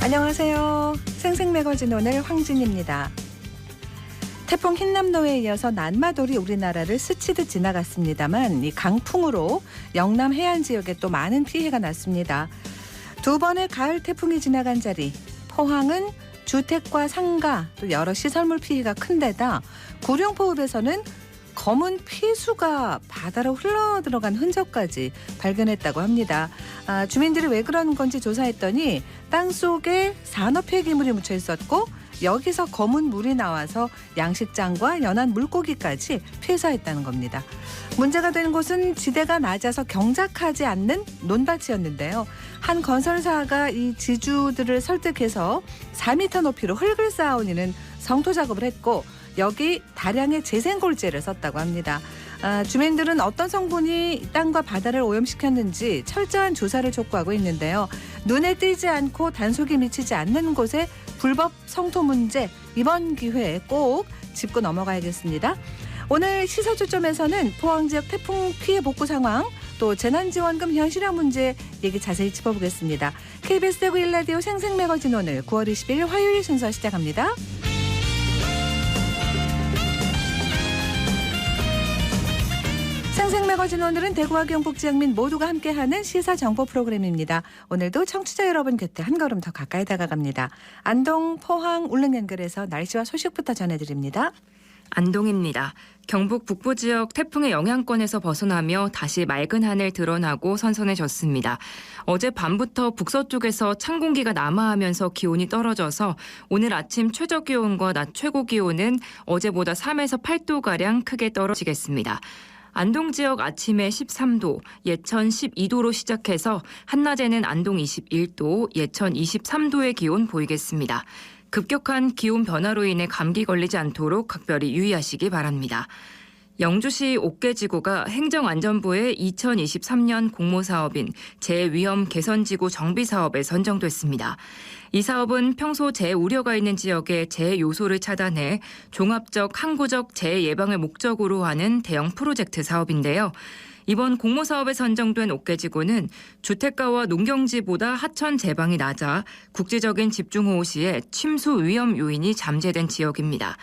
안녕하세요. 생생매거진 오늘 황진입니다. 태풍 흰남노에 이어서 난마돌이 우리나라를 스치듯 지나갔습니다만 이 강풍으로 영남 해안 지역에 또 많은 피해가 났습니다. 두 번의 가을 태풍이 지나간 자리, 포항은 주택과 상가 또 여러 시설물 피해가 큰 데다 구룡포읍에서는 검은 피수가 바다로 흘러들어간 흔적까지 발견했다고 합니다. 주민들이 왜 그런 건지 조사했더니 땅속에 산업 폐기물이 묻혀 있었고 여기서 검은 물이 나와서 양식장과 연한 물고기까지 폐사했다는 겁니다. 문제가 된 곳은 지대가 낮아서 경작하지 않는 논밭이었는데요. 한 건설사가 이 지주들을 설득해서 4m 높이로 흙을 쌓아올리는 성토 작업을 했고 여기 다량의 재생골재를 썼다고 합니다. 주민들은 어떤 성분이 땅과 바다를 오염시켰는지 철저한 조사를 촉구하고 있는데요. 눈에 띄지 않고 단속이 미치지 않는 곳에 불법 성토 문제 이번 기회에 꼭 짚고 넘어가야겠습니다. 오늘 시사초점에서는 포항 지역 태풍 피해 복구 상황 또 재난지원금 현실화 문제 얘기 자세히 짚어보겠습니다. KBS 대구 1라디오 생생매거진 오늘 9월 20일 화요일 순서 시작합니다. 생생매거진 오늘은 대구와 경북 지역 민 모두가 함께하는 시사정보 프로그램입니다. 오늘도 청취자 여러분 곁에 한 걸음 더 가까이 다가갑니다. 안동, 포항, 울릉 연결해서 날씨와 소식부터 전해드립니다. 안동입니다. 경북 북부 지역 태풍의 영향권에서 벗어나며 다시 맑은 하늘 드러나고 선선해졌습니다. 어제 밤부터 북서쪽에서 찬 공기가 남하하면서 기온이 떨어져서 오늘 아침 최저 기온과 낮 최고 기온은 어제보다 3에서 8도가량 크게 떨어지겠습니다. 안동 지역 아침에 13도, 예천 12도로 시작해서 한낮에는 안동 21도, 예천 23도의 기온 보이겠습니다. 급격한 기온 변화로 인해 감기 걸리지 않도록 각별히 유의하시기 바랍니다. 영주시 옥계지구가 행정안전부의 2023년 공모사업인 재위험 개선지구 정비사업에 선정됐습니다. 이 사업은 평소 재우려가 있는 지역의 재요소를 차단해 종합적 항구적 재예방을 목적으로 하는 대형 프로젝트 사업인데요. 이번 공모사업에 선정된 옥계지구는 주택가와 농경지보다 하천 제방이 낮아 국지적인 집중호우 시에 침수 위험 요인이 잠재된 지역입니다.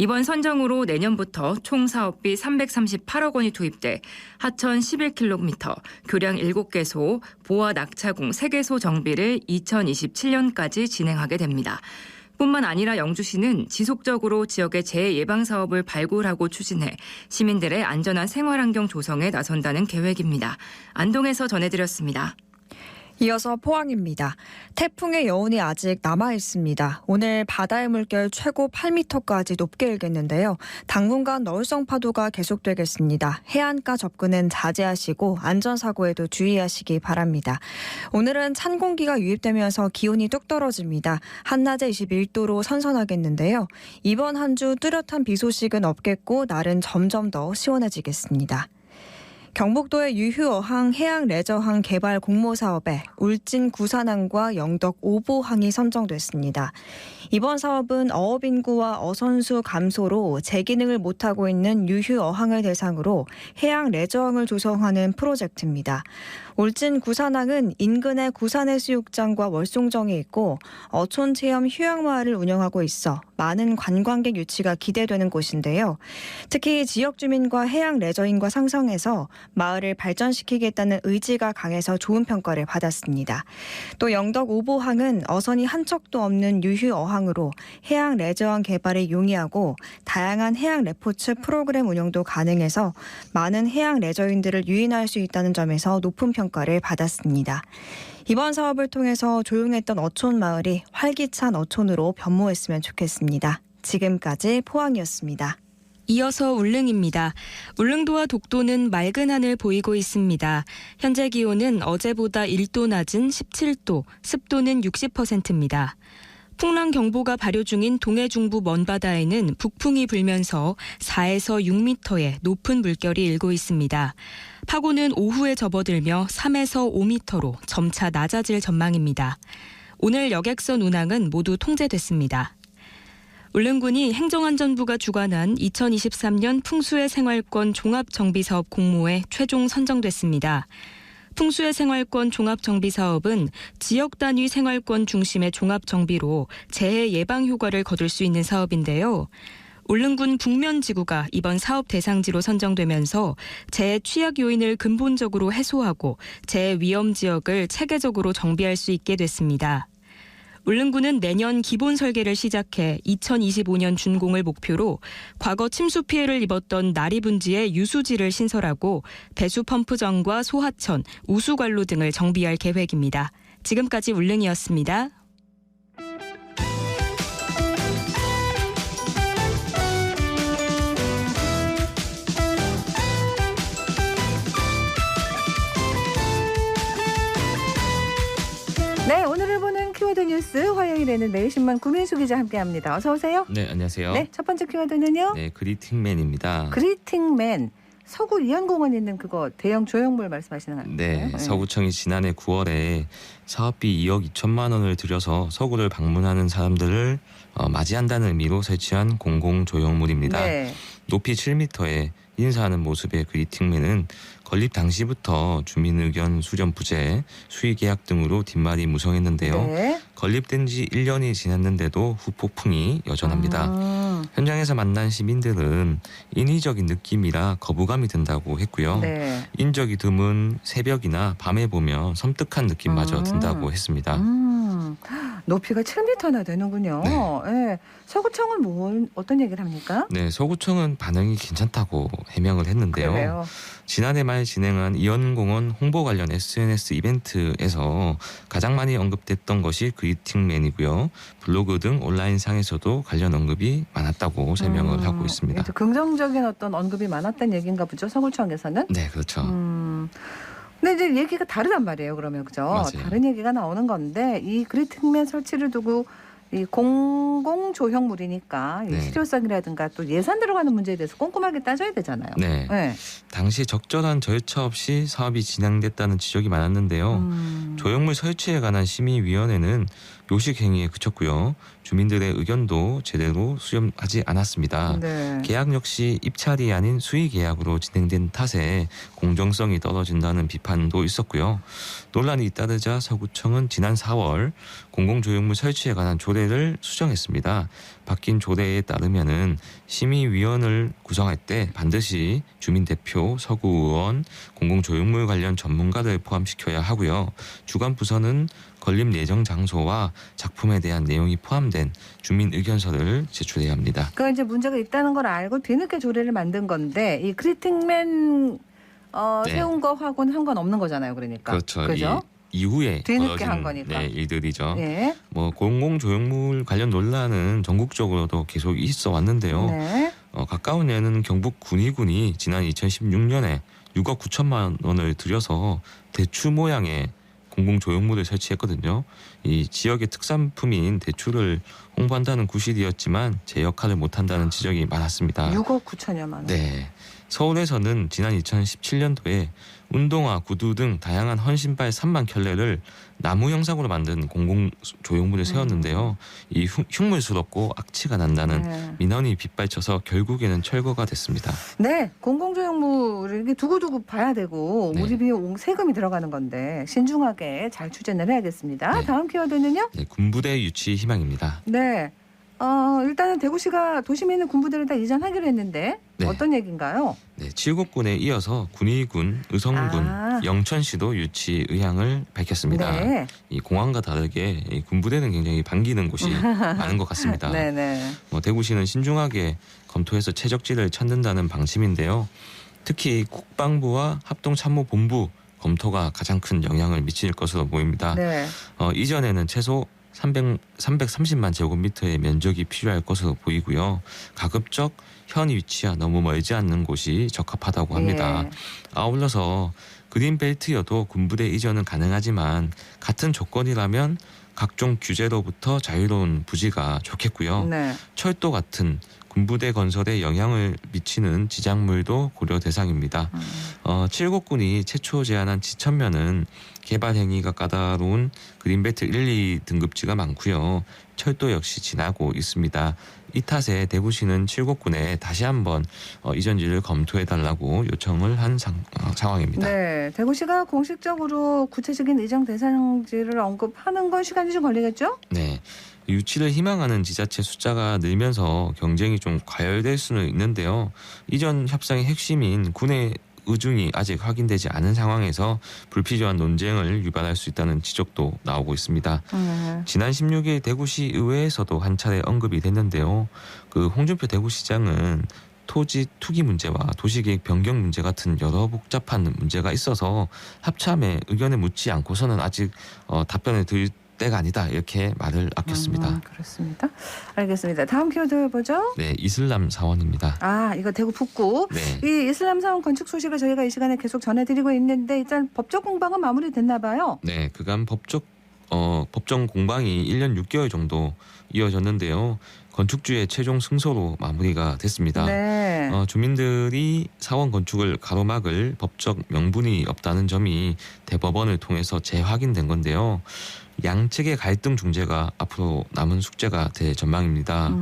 이번 선정으로 내년부터 총 사업비 338억 원이 투입돼 하천 11km, 교량 7개소, 보아 낙차궁 3개소 정비를 2027년까지 진행하게 됩니다. 뿐만 아니라 영주시는 지속적으로 지역의 재예방 사업을 발굴하고 추진해 시민들의 안전한 생활환경 조성에 나선다는 계획입니다. 안동에서 전해드렸습니다. 이어서 포항입니다. 태풍의 여운이 아직 남아 있습니다. 오늘 바다의 물결 최고 8m까지 높게 일겠는데요. 당분간 너울성 파도가 계속되겠습니다. 해안가 접근은 자제하시고 안전사고에도 주의하시기 바랍니다. 오늘은 찬 공기가 유입되면서 기온이 뚝 떨어집니다. 한낮에 21도로 선선하겠는데요. 이번 한 주 뚜렷한 비 소식은 없겠고 날은 점점 더 시원해지겠습니다. 경북도의 유휴어항 해양레저항 개발 공모사업에 울진 구산항과 영덕 오보항이 선정됐습니다. 이번 사업은 어업인구와 어선수 감소로 재기능을 못하고 있는 유휴어항을 대상으로 해양레저항을 조성하는 프로젝트입니다. 울진 구산항은 인근에 구산해수욕장과 월송정이 있고 어촌체험 휴양마을을 운영하고 있어 많은 관광객 유치가 기대되는 곳인데요. 특히 지역 주민과 해양 레저인과 상성해서 마을을 발전시키겠다는 의지가 강해서 좋은 평가를 받았습니다. 또 영덕 오보항은 어선이 한 척도 없는 유휴 어항으로 해양 레저항 개발에 용이하고 다양한 해양 레포츠 프로그램 운영도 가능해서 많은 해양 레저인들을 유인할 수 있다는 점에서 높은 평가를 받았습니다. 이번 사업을 통해서 조용했던 어촌 마을이 활기찬 어촌으로 변모했으면 좋겠습니다. 지금까지 포항이었습니다. 이어서 울릉입니다. 울릉도와 독도는 맑은 하늘 보이고 있습니다. 현재 기온은 어제보다 1도 낮은 17도, 습도는 60%입니다. 풍랑경보가 발효 중인 동해 중부 먼바다에는 북풍이 불면서 4에서 6m의 높은 물결이 일고 있습니다. 파고는 오후에 접어들며 3에서 5m로 점차 낮아질 전망입니다. 오늘 여객선 운항은 모두 통제됐습니다. 울릉군이 행정안전부가 주관한 2023년 풍수의 생활권 종합정비사업 공모에 최종 선정됐습니다. 풍수의 생활권 종합정비 사업은 지역 단위 생활권 중심의 종합정비로 재해 예방 효과를 거둘 수 있는 사업인데요. 울릉군 북면지구가 이번 사업 대상지로 선정되면서 재해 취약 요인을 근본적으로 해소하고 재해 위험 지역을 체계적으로 정비할 수 있게 됐습니다. 울릉군은 내년 기본 설계를 시작해 2025년 준공을 목표로 과거 침수 피해를 입었던 나리분지의 유수지를 신설하고 배수 펌프정과 소하천, 우수관로 등을 정비할 계획입니다. 지금까지 울릉이었습니다. 네, 오늘을 보는 키워드 뉴스 화요일에는 매일신문 구민수 기자 함께합니다. 어서 오세요. 네, 안녕하세요. 네, 첫 번째 키워드는요. 네, 그리팅맨입니다. 그리팅맨. 서구 이안공원에 있는 그거 대형 조형물 말씀하시는 거예요? 네, 서구청이 지난해 9월에 사업비 2억 2천만 원을 들여서 서구를 방문하는 사람들을 맞이한다는 의미로 설치한 공공 조형물입니다. 네. 높이 7m에 인사하는 모습의 그리팅맨은 건립 당시부터 주민 의견 수렴 부재, 수의 계약 등으로 뒷말이 무성했는데요. 네. 건립된 지 1년이 지났는데도 후폭풍이 여전합니다. 현장에서 만난 시민들은 인위적인 느낌이라 거부감이 든다고 했고요. 네. 인적이 드문 새벽이나 밤에 보면 섬뜩한 느낌마저 든다고 했습니다. 높이가 7m나 되는군요. 네. 네. 서구청은 어떤 얘기를 합니까? 네, 서구청은 반응이 괜찮다고 해명을 했는데요. 그래요. 지난해 말 진행한 이연공원 홍보 관련 SNS 이벤트에서 가장 많이 언급됐던 것이 그리팅맨이고요. 블로그 등 온라인상에서도 관련 언급이 많았다고 설명을 하고 있습니다. 긍정적인 어떤 언급이 많았다는 얘기인가 보죠. 서구청에서는. 네, 그렇죠. 근데 이제 얘기가 다르단 말이에요. 그러면 그죠? 맞아요. 다른 얘기가 나오는 건데 이 그리팅맨 설치를 두고 이 공공 조형물이니까 이 네. 실효성이라든가 또 예산 들어가는 문제에 대해서 꼼꼼하게 따져야 되잖아요. 네. 네. 당시 적절한 절차 없이 사업이 진행됐다는 지적이 많았는데요. 조형물 설치에 관한 심의위원회는 요식 행위에 그쳤고요. 주민들의 의견도 제대로 수렴하지 않았습니다. 네. 계약 역시 입찰이 아닌 수의 계약으로 진행된 탓에 공정성이 떨어진다는 비판도 있었고요. 논란이 잇따르자 서구청은 지난 4월 공공조형물 설치에 관한 조례를 수정했습니다. 바뀐 조례에 따르면은 심의위원을 구성할 때 반드시 주민대표, 서구의원, 공공조형물 관련 전문가를 포함시켜야 하고요. 주관 부서는 건립 예정 장소와 작품에 대한 내용이 포함된 주민 의견서를 제출해야 합니다. 그러니까 이제 문제가 있다는 걸 알고 뒤늦게 조례를 만든 건데 이 그리팅맨 네. 세운 거하고는 상관없는 거잖아요. 그러니까. 그렇죠. 그죠? 이후에 뒤늦게 벌어진, 한 거니까. 네, 일들이죠. 예. 뭐 공공조형물 관련 논란은 전국적으로도 계속 있어 왔는데요. 네. 가까운 예는 경북 군위군이 지난 2016년에 6억 9천만 원을 들여서 대추 모양의 공공조형물을 설치했거든요. 이 지역의 특산품인 대추를 홍보한다는 구실이었지만 제 역할을 못한다는 지적이 많았습니다. 6억 9천여만 원. 네. 서울에서는 지난 2017년도에 운동화, 구두 등 다양한 헌신발 3만 켤레를 나무 형상으로 만든 공공조형물을 세웠는데요. 이 흉물스럽고 악취가 난다는 네. 민원이 빗발쳐서 결국에는 철거가 됐습니다. 네, 공공조형물을 이게 두고두고 봐야 되고 네. 우리 비용 세금이 들어가는 건데 신중하게 잘 추진을 해야겠습니다. 네. 다음 키워드는요? 네, 군부대 유치 희망입니다. 네, 일단은 대구시가 도심에 있는 군부대를 다 이전하기로 했는데 네. 어떤 얘기인가요? 네, 칠곡군에 이어서 군위군, 의성군, 아. 영천시도 유치 의향을 밝혔습니다. 네, 이 공항과 다르게 이 군부대는 굉장히 반기는 곳이 많은 것 같습니다. 네. 대구시는 신중하게 검토해서 최적지를 찾는다는 방침인데요. 특히 국방부와 합동참모본부 검토가 가장 큰 영향을 미칠 것으로 보입니다. 네. 이전에는 최소 330만 제곱미터의 면적이 필요할 것으로 보이고요. 가급적 현 위치와 너무 멀지 않는 곳이 적합하다고 합니다. 예. 아울러서 그린벨트여도 군부대 이전은 가능하지만 같은 조건이라면 각종 규제로부터 자유로운 부지가 좋겠고요. 네. 철도 같은 군부대 건설에 영향을 미치는 지작물도 고려 대상입니다. 7곡군이 최초 제안한 지천면은 개발 행위가 까다로운 그린벨트 1, 2등급지가 많고요. 철도 역시 지나고 있습니다. 이 탓에 대구시는 7곡군에 다시 한번 이전지를 검토해달라고 요청을 한 상황입니다. 네, 대구시가 공식적으로 구체적인 이전 대상지를 언급하는 건 시간이 좀 걸리겠죠? 네. 유치를 희망하는 지자체 숫자가 늘면서 경쟁이 좀 과열될 수는 있는데요. 이전 협상의 핵심인 군의 의중이 아직 확인되지 않은 상황에서 불필요한 논쟁을 유발할 수 있다는 지적도 나오고 있습니다. 지난 16일 대구시 의회에서도 한 차례 언급이 됐는데요. 그 홍준표 대구시장은 토지 투기 문제와 도시계획 변경 문제 같은 여러 복잡한 문제가 있어서 합참에 의견을 묻지 않고서는 아직 답변을 드릴 때가 아니다 이렇게 말을 아꼈습니다. 그렇습니다. 알겠습니다. 다음 키워드 보죠. 네, 이슬람 사원입니다. 아, 이거 대구 북구. 네. 이 이슬람 사원 건축 소식을 저희가 이 시간에 계속 전해드리고 있는데 일단 법적 공방은 마무리됐나 봐요. 네, 그간 법정 공방이 1년 6개월 정도 이어졌는데요. 건축주의 최종 승소로 마무리가 됐습니다. 네. 주민들이 사원 건축을 가로막을 법적 명분이 없다는 점이 대법원을 통해서 재확인된 건데요. 양측의 갈등 중재가 앞으로 남은 숙제가 될 전망입니다.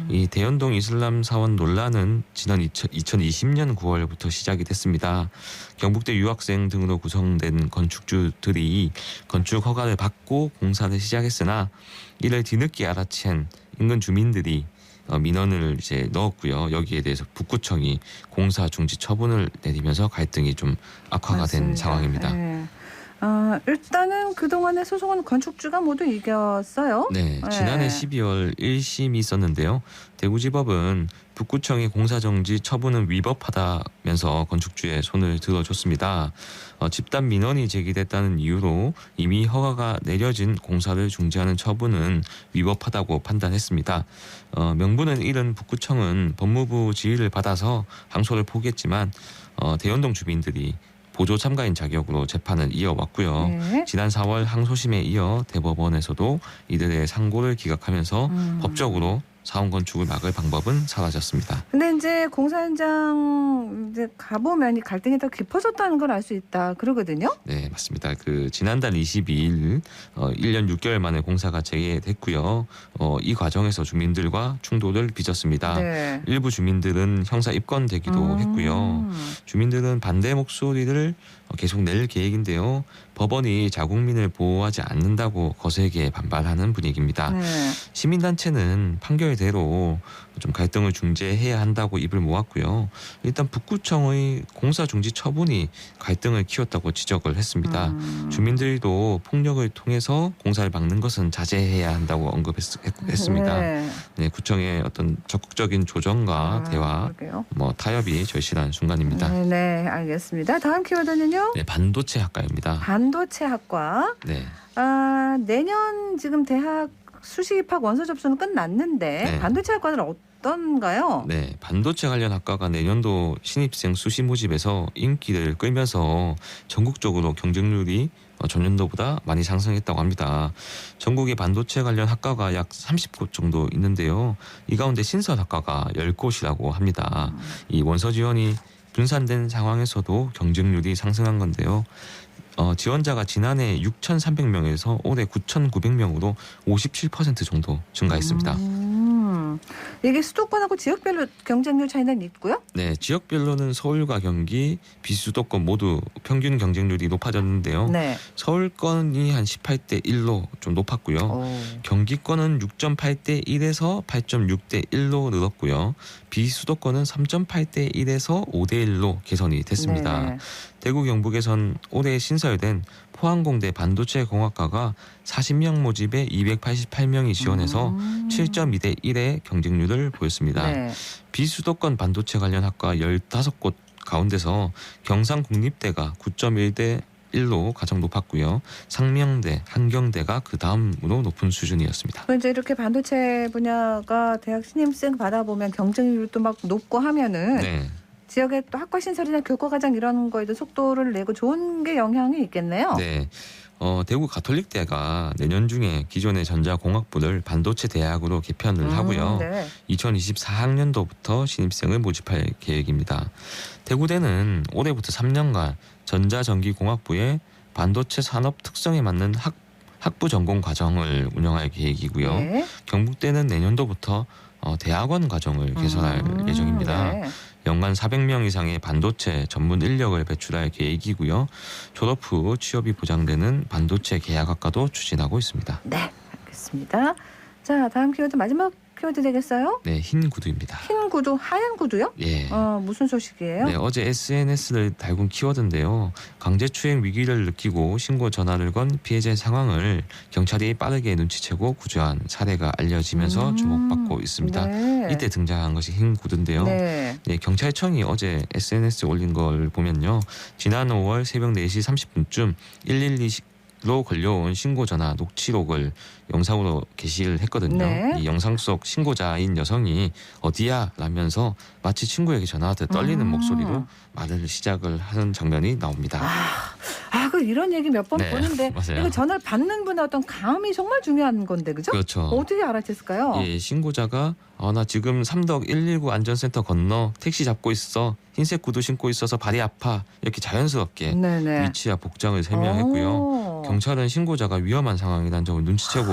이 대연동 이슬람 사원 논란은 지난 2020년 9월부터 시작이 됐습니다. 경북대 유학생 등으로 구성된 건축주들이 건축 허가를 받고 공사를 시작했으나 이를 뒤늦게 알아챈 인근 주민들이 민원을 이제 넣었고요. 여기에 대해서 북구청이 공사 중지 처분을 내리면서 갈등이 좀 악화가 된 상황입니다. 네. 일단은 그동안의 소송은 건축주가 모두 이겼어요. 네, 지난해 12월 1심이 있었는데요. 대구지법은 북구청의 공사정지 처분은 위법하다면서 건축주의 손을 들어줬습니다. 집단 민원이 제기됐다는 이유로 이미 허가가 내려진 공사를 중지하는 처분은 위법하다고 판단했습니다. 명분을 잃은 북구청은 법무부 지휘를 받아서 항소를 포기했지만 대연동 주민들이 보조 참가인 자격으로 재판을 이어왔고요. 네. 지난 4월 항소심에 이어 대법원에서도 이들의 상고를 기각하면서 법적으로 사원 건축을 막을 방법은 사라졌습니다. 근데 이제 공사 현장 이제 가보면 이 갈등이 더 깊어졌다는 걸 알 수 있다 그러거든요. 네, 맞습니다. 지난달 22일 1년 6개월 만에 공사가 재개됐고요. 이 과정에서 주민들과 충돌을 빚었습니다. 네. 일부 주민들은 형사 입건되기도 했고요. 주민들은 반대 목소리를 계속 낼 계획인데요. 법원이 자국민을 보호하지 않는다고 거세게 반발하는 분위기입니다. 네. 시민단체는 판결대로 좀 갈등을 중재해야 한다고 입을 모았고요. 일단 북구청의 공사 중지 처분이 갈등을 키웠다고 지적을 했습니다. 주민들도 폭력을 통해서 공사를 막는 것은 자제해야 한다고 언급했습니다. 네, 구청의 어떤 적극적인 조정과 대화, 그러게요. 타협이 절실한 순간입니다. 네, 알겠습니다. 다음 키워드는요. 네, 반도체 학과입니다. 반도체 학과. 네. 내년 지금 대학 수시 입학 원서 접수는 끝났는데 네. 반도체 학과는 어떤가요? 네, 반도체 관련 학과가 내년도 신입생 수시 모집에서 인기를 끌면서 전국적으로 경쟁률이 전년도보다 많이 상승했다고 합니다. 전국에 반도체 관련 학과가 약 30곳 정도 있는데요. 이 가운데 신설 학과가 10곳이라고 합니다. 이 원서 지원이 분산된 상황에서도 경쟁률이 상승한 건데요. 지원자가 지난해 6,300명에서 올해 9,900명으로 57% 정도 증가했습니다. 이게 수도권하고 지역별로 경쟁률 차이는 있고요? 네, 지역별로는 서울과 경기, 비수도권 모두 평균 경쟁률이 높아졌는데요. 네. 서울권이 한 18대 1로 좀 높았고요. 경기권은 6.8대 1에서 8.6대 1로 늘었고요. 비수도권은 3.8대 1에서 5대 1로 개선이 됐습니다. 네. 대구 경북에선 올해 신설된 포항공대 반도체 공학과가 40명 모집에 288명이 지원해서 7.2대 1의 경쟁률을 보였습니다. 네. 비수도권 반도체 관련 학과 15곳 가운데서 경상국립대가 9.1대 1로 가장 높았고요. 상명대, 한경대가 그 다음으로 높은 수준이었습니다. 이제 이렇게 반도체 분야가 대학 신입생 받아보면 경쟁률도 막 높고 하면은 네. 지역의 또 학과 신설이나 교과 과정 이런 거에도 속도를 내고 좋은 게 영향이 있겠네요. 네. 대구 가톨릭대가 내년 중에 기존의 전자공학부를 반도체 대학으로 개편을 하고요. 네. 2024학년도부터 신입생을 모집할 계획입니다. 대구대는 올해부터 3년간 전자전기공학부의 반도체 산업 특성에 맞는 학부 전공 과정을 운영할 계획이고요. 네. 경북대는 내년도부터 대학원 과정을 개설할 예정입니다. 네. 연간 400명 이상의 반도체 전문 인력을 배출할 계획이고요. 졸업 후 취업이 보장되는 반도체 계약학과도 추진하고 있습니다. 네, 알겠습니다. 자, 다음 키워드 마지막 키워드 되겠어요? 네, 흰 구두입니다. 흰 구두, 하얀 구두요? 예. 무슨 소식이에요? 네, 어제 SNS를 달군 키워드인데요. 강제추행 위기를 느끼고 신고 전화를 건 피해자의 상황을 경찰이 빠르게 눈치채고 구조한 사례가 알려지면서 주목받고 있습니다. 네. 이때 등장한 것이 흰 구두인데요. 네. 네, 경찰청이 어제 SNS에 올린 걸 보면요. 지난 5월 새벽 4시 30분쯤 112로 걸려온 신고 전화 녹취록을 영상으로 게시를 했거든요. 네. 이 영상 속 신고자인 여성이 어디야? 라면서 마치 친구에게 전화하듯 떨리는 목소리로 말을 시작을 하는 장면이 나옵니다. 그 이런 얘기 몇 번 네, 보는데 맞아요. 이거 전화를 받는 분의 어떤 감이 정말 중요한 건데, 그죠? 그렇죠. 어떻게 알아챘을까요? 예, 신고자가 나 지금 삼덕 119 안전센터 건너 택시 잡고 있어. 흰색 구두 신고 있어서 발이 아파. 이렇게 자연스럽게 네네. 위치와 복장을 설명했고요. 경찰은 신고자가 위험한 상황이라는 점을 눈치채고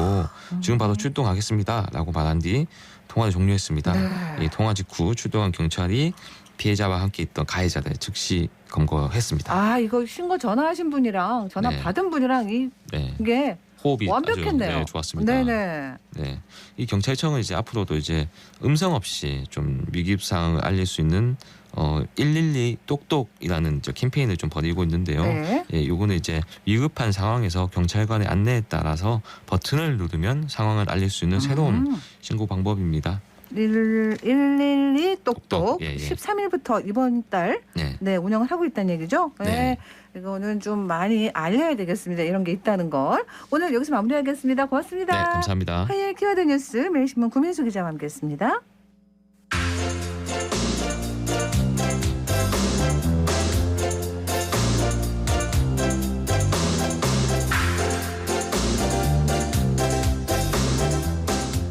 지금 바로 출동하겠습니다라고 말한 뒤 통화를 종료했습니다. 네. 이 통화 직후 출동한 경찰이 피해자와 함께 있던 가해자를 즉시 검거했습니다. 이거 신고 전화하신 분이랑 전화 네. 받은 분이랑 네, 이게 호흡이 완벽했네요. 아주, 네, 좋았습니다. 네네. 네, 이 경찰청은 이제 앞으로도 이제 음성 없이 좀 위급 상황을 알릴 수 있는 112 똑똑이라는 캠페인을 좀 벌이고 있는데요. 네. 예, 요거는 이제 위급한 상황에서 경찰관의 안내에 따라서 버튼을 누르면 상황을 알릴 수 있는 새로운 신고 방법입니다. 112 똑똑 똑똑. 예, 예. 13일부터 이번 달 네, 운영을 하고 있다는 얘기죠. 네. 이거는 좀 많이 알려야 되겠습니다. 이런 게 있다는 걸. 오늘 여기서 마무리하겠습니다. 고맙습니다. 네, 감사합니다. 화요일 키워드 뉴스 매일신문 구민수 기자와 함께했습니다.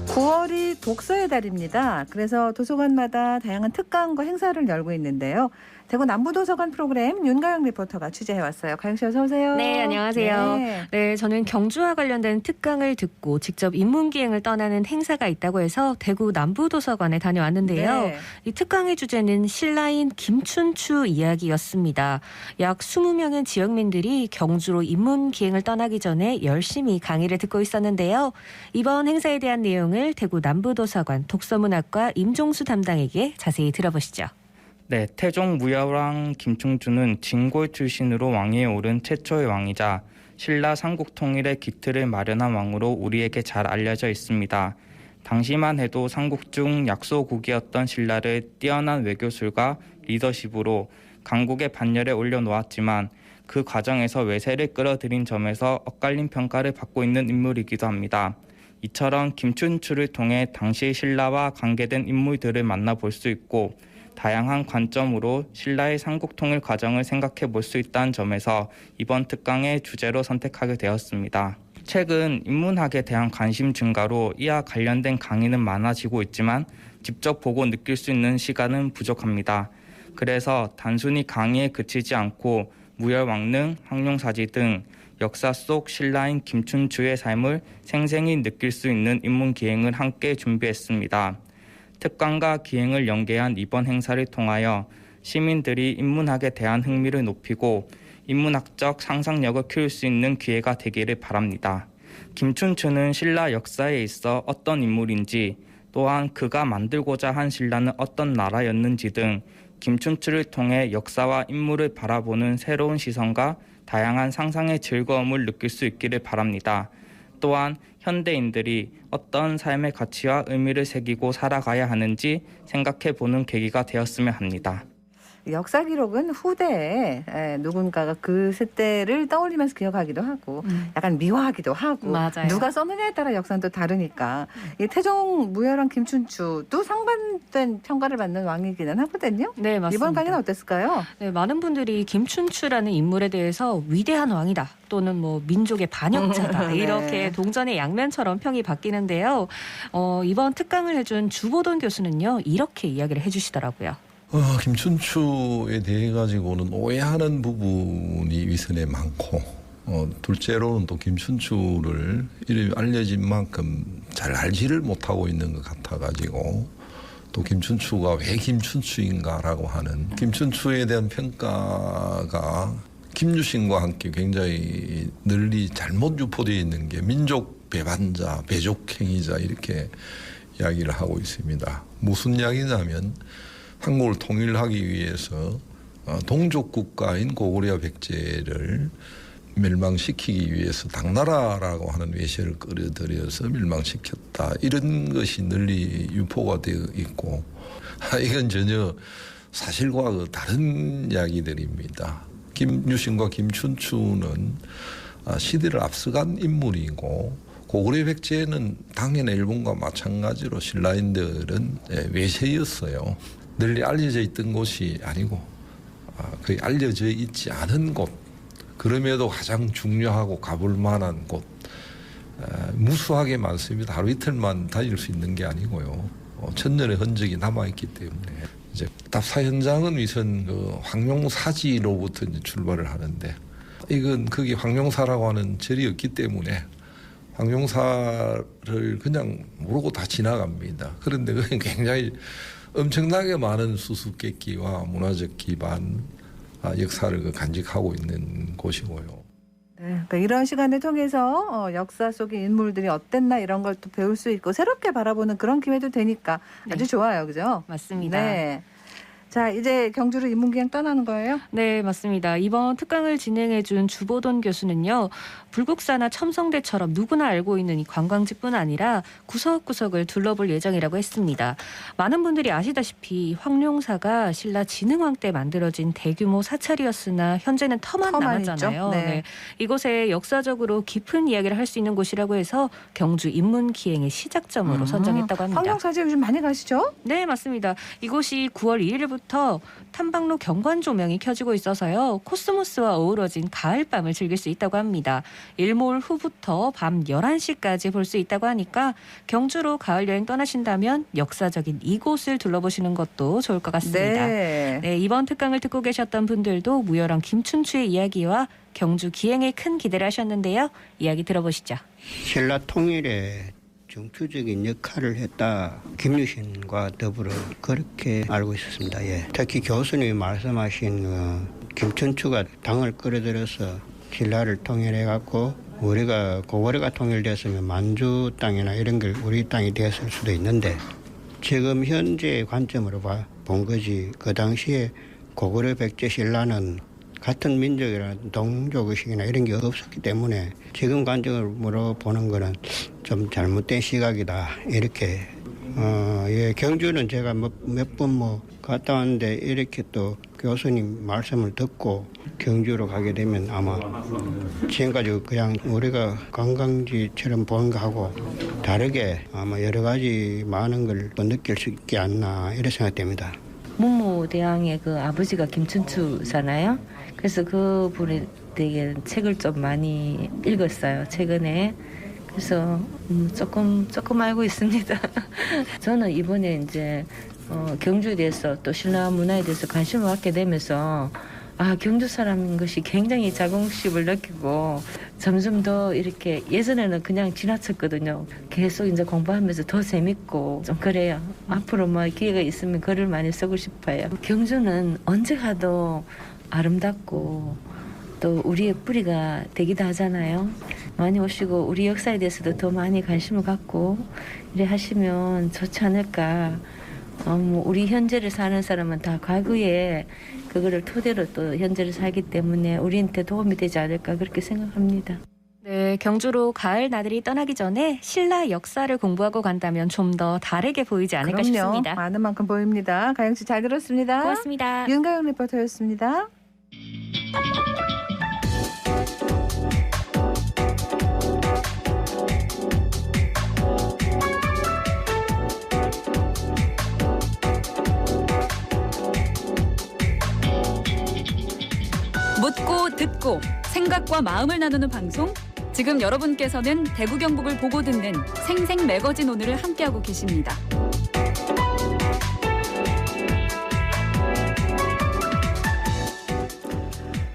(9월이) 독서의 달입니다. 그래서 도서관마다 다양한 특강과 행사를 열고 있는데요. 대구 남부도서관 프로그램 윤가영 리포터가 취재해왔어요. 가영 씨 어서 오세요. 네, 안녕하세요. 네. 네, 저는 경주와 관련된 특강을 듣고 직접 인문기행을 떠나는 행사가 있다고 해서 대구 남부도서관에 다녀왔는데요. 네. 이 특강의 주제는 신라인 김춘추 이야기였습니다. 약 20명의 지역민들이 경주로 인문기행을 떠나기 전에 열심히 강의를 듣고 있었는데요. 이번 행사에 대한 내용을 대구 남부도서관 독서문학과 임종수 담당에게 자세히 들어보시죠. 네, 태종 무야왕 김충주는 진골 출신으로 왕위에 오른 최초의 왕이자 신라 삼국 통일의 기틀을 마련한 왕으로 우리에게 잘 알려져 있습니다. 당시만 해도 삼국 중 약소국이었던 신라를 뛰어난 외교술과 리더십으로 강국의 반열에 올려놓았지만 그 과정에서 외세를 끌어들인 점에서 엇갈린 평가를 받고 있는 인물이기도 합니다. 이처럼 김춘추를 통해 당시 신라와 관계된 인물들을 만나볼 수 있고 다양한 관점으로 신라의 삼국 통일 과정을 생각해 볼 수 있다는 점에서 이번 특강의 주제로 선택하게 되었습니다. 최근 인문학에 대한 관심 증가로 이와 관련된 강의는 많아지고 있지만 직접 보고 느낄 수 있는 시간은 부족합니다. 그래서 단순히 강의에 그치지 않고 무열왕릉, 황룡사지 등 역사 속 신라인 김춘추의 삶을 생생히 느낄 수 있는 인문기행을 함께 준비했습니다. 특강과 기행을 연계한 이번 행사를 통하여 시민들이 인문학에 대한 흥미를 높이고 인문학적 상상력을 키울 수 있는 기회가 되기를 바랍니다. 김춘추는 신라 역사에 있어 어떤 인물인지, 또한 그가 만들고자 한 신라는 어떤 나라였는지 등 김춘추를 통해 역사와 인물을 바라보는 새로운 시선과 다양한 상상의 즐거움을 느낄 수 있기를 바랍니다. 또한 현대인들이 어떤 삶의 가치와 의미를 새기고 살아가야 하는지 생각해보는 계기가 되었으면 합니다. 역사 기록은 후대에 누군가가 그 세대를 떠올리면서 기억하기도 하고 약간 미화하기도 하고 맞아요. 누가 썼느냐에 따라 역사는 또 다르니까 이 태종 무열왕 김춘추도 상반된 평가를 받는 왕이기는 하거든요. 네, 맞습니다. 이번 강의는 어땠을까요? 네, 많은 분들이 김춘추라는 인물에 대해서 위대한 왕이다 또는 뭐 민족의 반역자다 네. 이렇게 동전의 양면처럼 평이 바뀌는데요. 이번 특강을 해준 주보돈 교수는요 이렇게 이야기를 해주시더라고요. 김춘추에 대해 가지고는 오해하는 부분이 위선에 많고 둘째로는 또 김춘추를 이름이 알려진 만큼 잘 알지를 못하고 있는 것 같아 가지고 또 김춘추가 왜 김춘추인가라고 하는 김춘추에 대한 평가가 김유신과 함께 굉장히 널리 잘못 유포되어 있는 게 민족 배반자, 배족행위자 이렇게 이야기를 하고 있습니다. 무슨 이야기냐면 한국을 통일하기 위해서 동족 국가인 고구려 백제를 멸망시키기 위해서 당나라라고 하는 외세를 끌어들여서 멸망시켰다. 이런 것이 널리 유포가 되어 있고 이건 전혀 사실과 다른 이야기들입니다. 김유신과 김춘추는 시대를 앞서간 인물이고 고구려 백제는 당연히 일본과 마찬가지로 신라인들은 외세였어요. 널리 알려져 있던 곳이 아니고 거의 알려져 있지 않은 곳, 그럼에도 가장 중요하고 가볼 만한 곳, 무수하게 많습니다. 하루 이틀만 다닐 수 있는 게 아니고요. 천년의 흔적이 남아있기 때문에 이제 답사 현장은 위선 황룡사지로부터 이제 출발을 하는데 이건 거기 황룡사라고 하는 절이 없기 때문에 황룡사를 그냥 모르고 다 지나갑니다. 그런데 그건 굉장히 엄청나게 많은 수수께끼와 문화적 기반, 역사를 간직하고 있는 곳이고요. 네, 그러니까 이런 시간을 통해서 역사 속의 인물들이 어땠나 이런 걸 또 배울 수 있고 새롭게 바라보는 그런 기회도 되니까 아주 네. 좋아요, 그죠? 맞습니다. 네. 자, 이제 경주로 인문기행 떠나는 거예요? 네, 맞습니다. 이번 특강을 진행해준 주보돈 교수는요, 불국사나 첨성대처럼 누구나 알고 있는 이 관광지뿐 아니라 구석구석을 둘러볼 예정이라고 했습니다. 많은 분들이 아시다시피 황룡사가 신라 진흥왕 때 만들어진 대규모 사찰이었으나 현재는 터만 남았잖아요. 네. 네, 이곳에 역사적으로 깊은 이야기를 할 수 있는 곳이라고 해서 경주 인문기행의 시작점으로 선정했다고 합니다. 황룡사지 요즘 많이 가시죠? 네, 맞습니다. 이곳이 9월 1일부터 탐방로 경관 조명이 켜지고 있어서요. 코스모스와 어우러진 가을밤을 즐길 수 있다고 합니다. 일몰 후부터 밤 11시까지 볼 수 있다고 하니까 경주로 가을 여행 떠나신다면 역사적인 이곳을 둘러보시는 것도 좋을 것 같습니다. 네. 네, 이번 특강을 듣고 계셨던 분들도 무열왕 김춘추의 이야기와 경주 기행에 큰 기대를 하셨는데요. 이야기 들어보시죠. 신라 통일에 중추적인 역할을 했다. 김유신과 더불어 그렇게 알고 있었습니다. 예. 특히 교수님이 말씀하신 김춘추가 당을 끌어들여서 신라를 통일해갖고 우리가 고구려가 통일됐으면 만주 땅이나 이런 걸 우리 땅이 됐을 수도 있는데 지금 현재 관점으로 본 거지 그 당시에 고구려 백제 신라는 같은 민족이나 동족의식이나 이런 게 없었기 때문에 지금 관점으로 보는 거는 좀 잘못된 시각이다. 이렇게 예, 경주는 제가 몇 번 갔다 왔는데 이렇게 또 교수님 말씀을 듣고 경주로 가게 되면 아마 지금까지 그냥 우리가 관광지처럼 본 거하고 다르게 아마 여러 가지 많은 걸 또 느낄 수 있지 않나 이렇게 생각됩니다. 문무대왕의 그 아버지가 김춘추잖아요. 그래서 그 분에 대해 책을 좀 많이 읽었어요. 최근에. 그래서 조금 알고 있습니다. 저는 이번에 이제 경주에 대해서 또 신라 문화에 대해서 관심을 갖게 되면서 경주 사람인 것이 굉장히 자긍심을 느끼고 점점 더 이렇게 예전에는 그냥 지나쳤거든요. 계속 이제 공부하면서 더 재밌고 좀 그래요. 앞으로 기회가 있으면 글을 많이 쓰고 싶어요. 경주는 언제 가도 아름답고 또 우리의 뿌리가 되기도 하잖아요. 많이 오시고 우리 역사에 대해서도 더 많이 관심을 갖고 이래 하시면 좋지 않을까. 우리 현재를 사는 사람은 다 과거에 그거를 토대로 또 현재를 살기 때문에 우리한테 도움이 되지 않을까 그렇게 생각합니다. 네, 네, 경주로 가을 나들이 떠나기 전에 신라 역사를 공부하고 간다면 좀 더 다르게 보이지 않을까 그럼요. 싶습니다. 많은 만큼 보입니다. 가영 씨 잘 들었습니다. 고맙습니다. 윤가영 리포터였습니다. 묻고 듣고 생각과 마음을 나누는 방송. 지금 여러분께서는 대구 경북을 보고 듣는 생생 매거진 오늘을 함께하고 계십니다.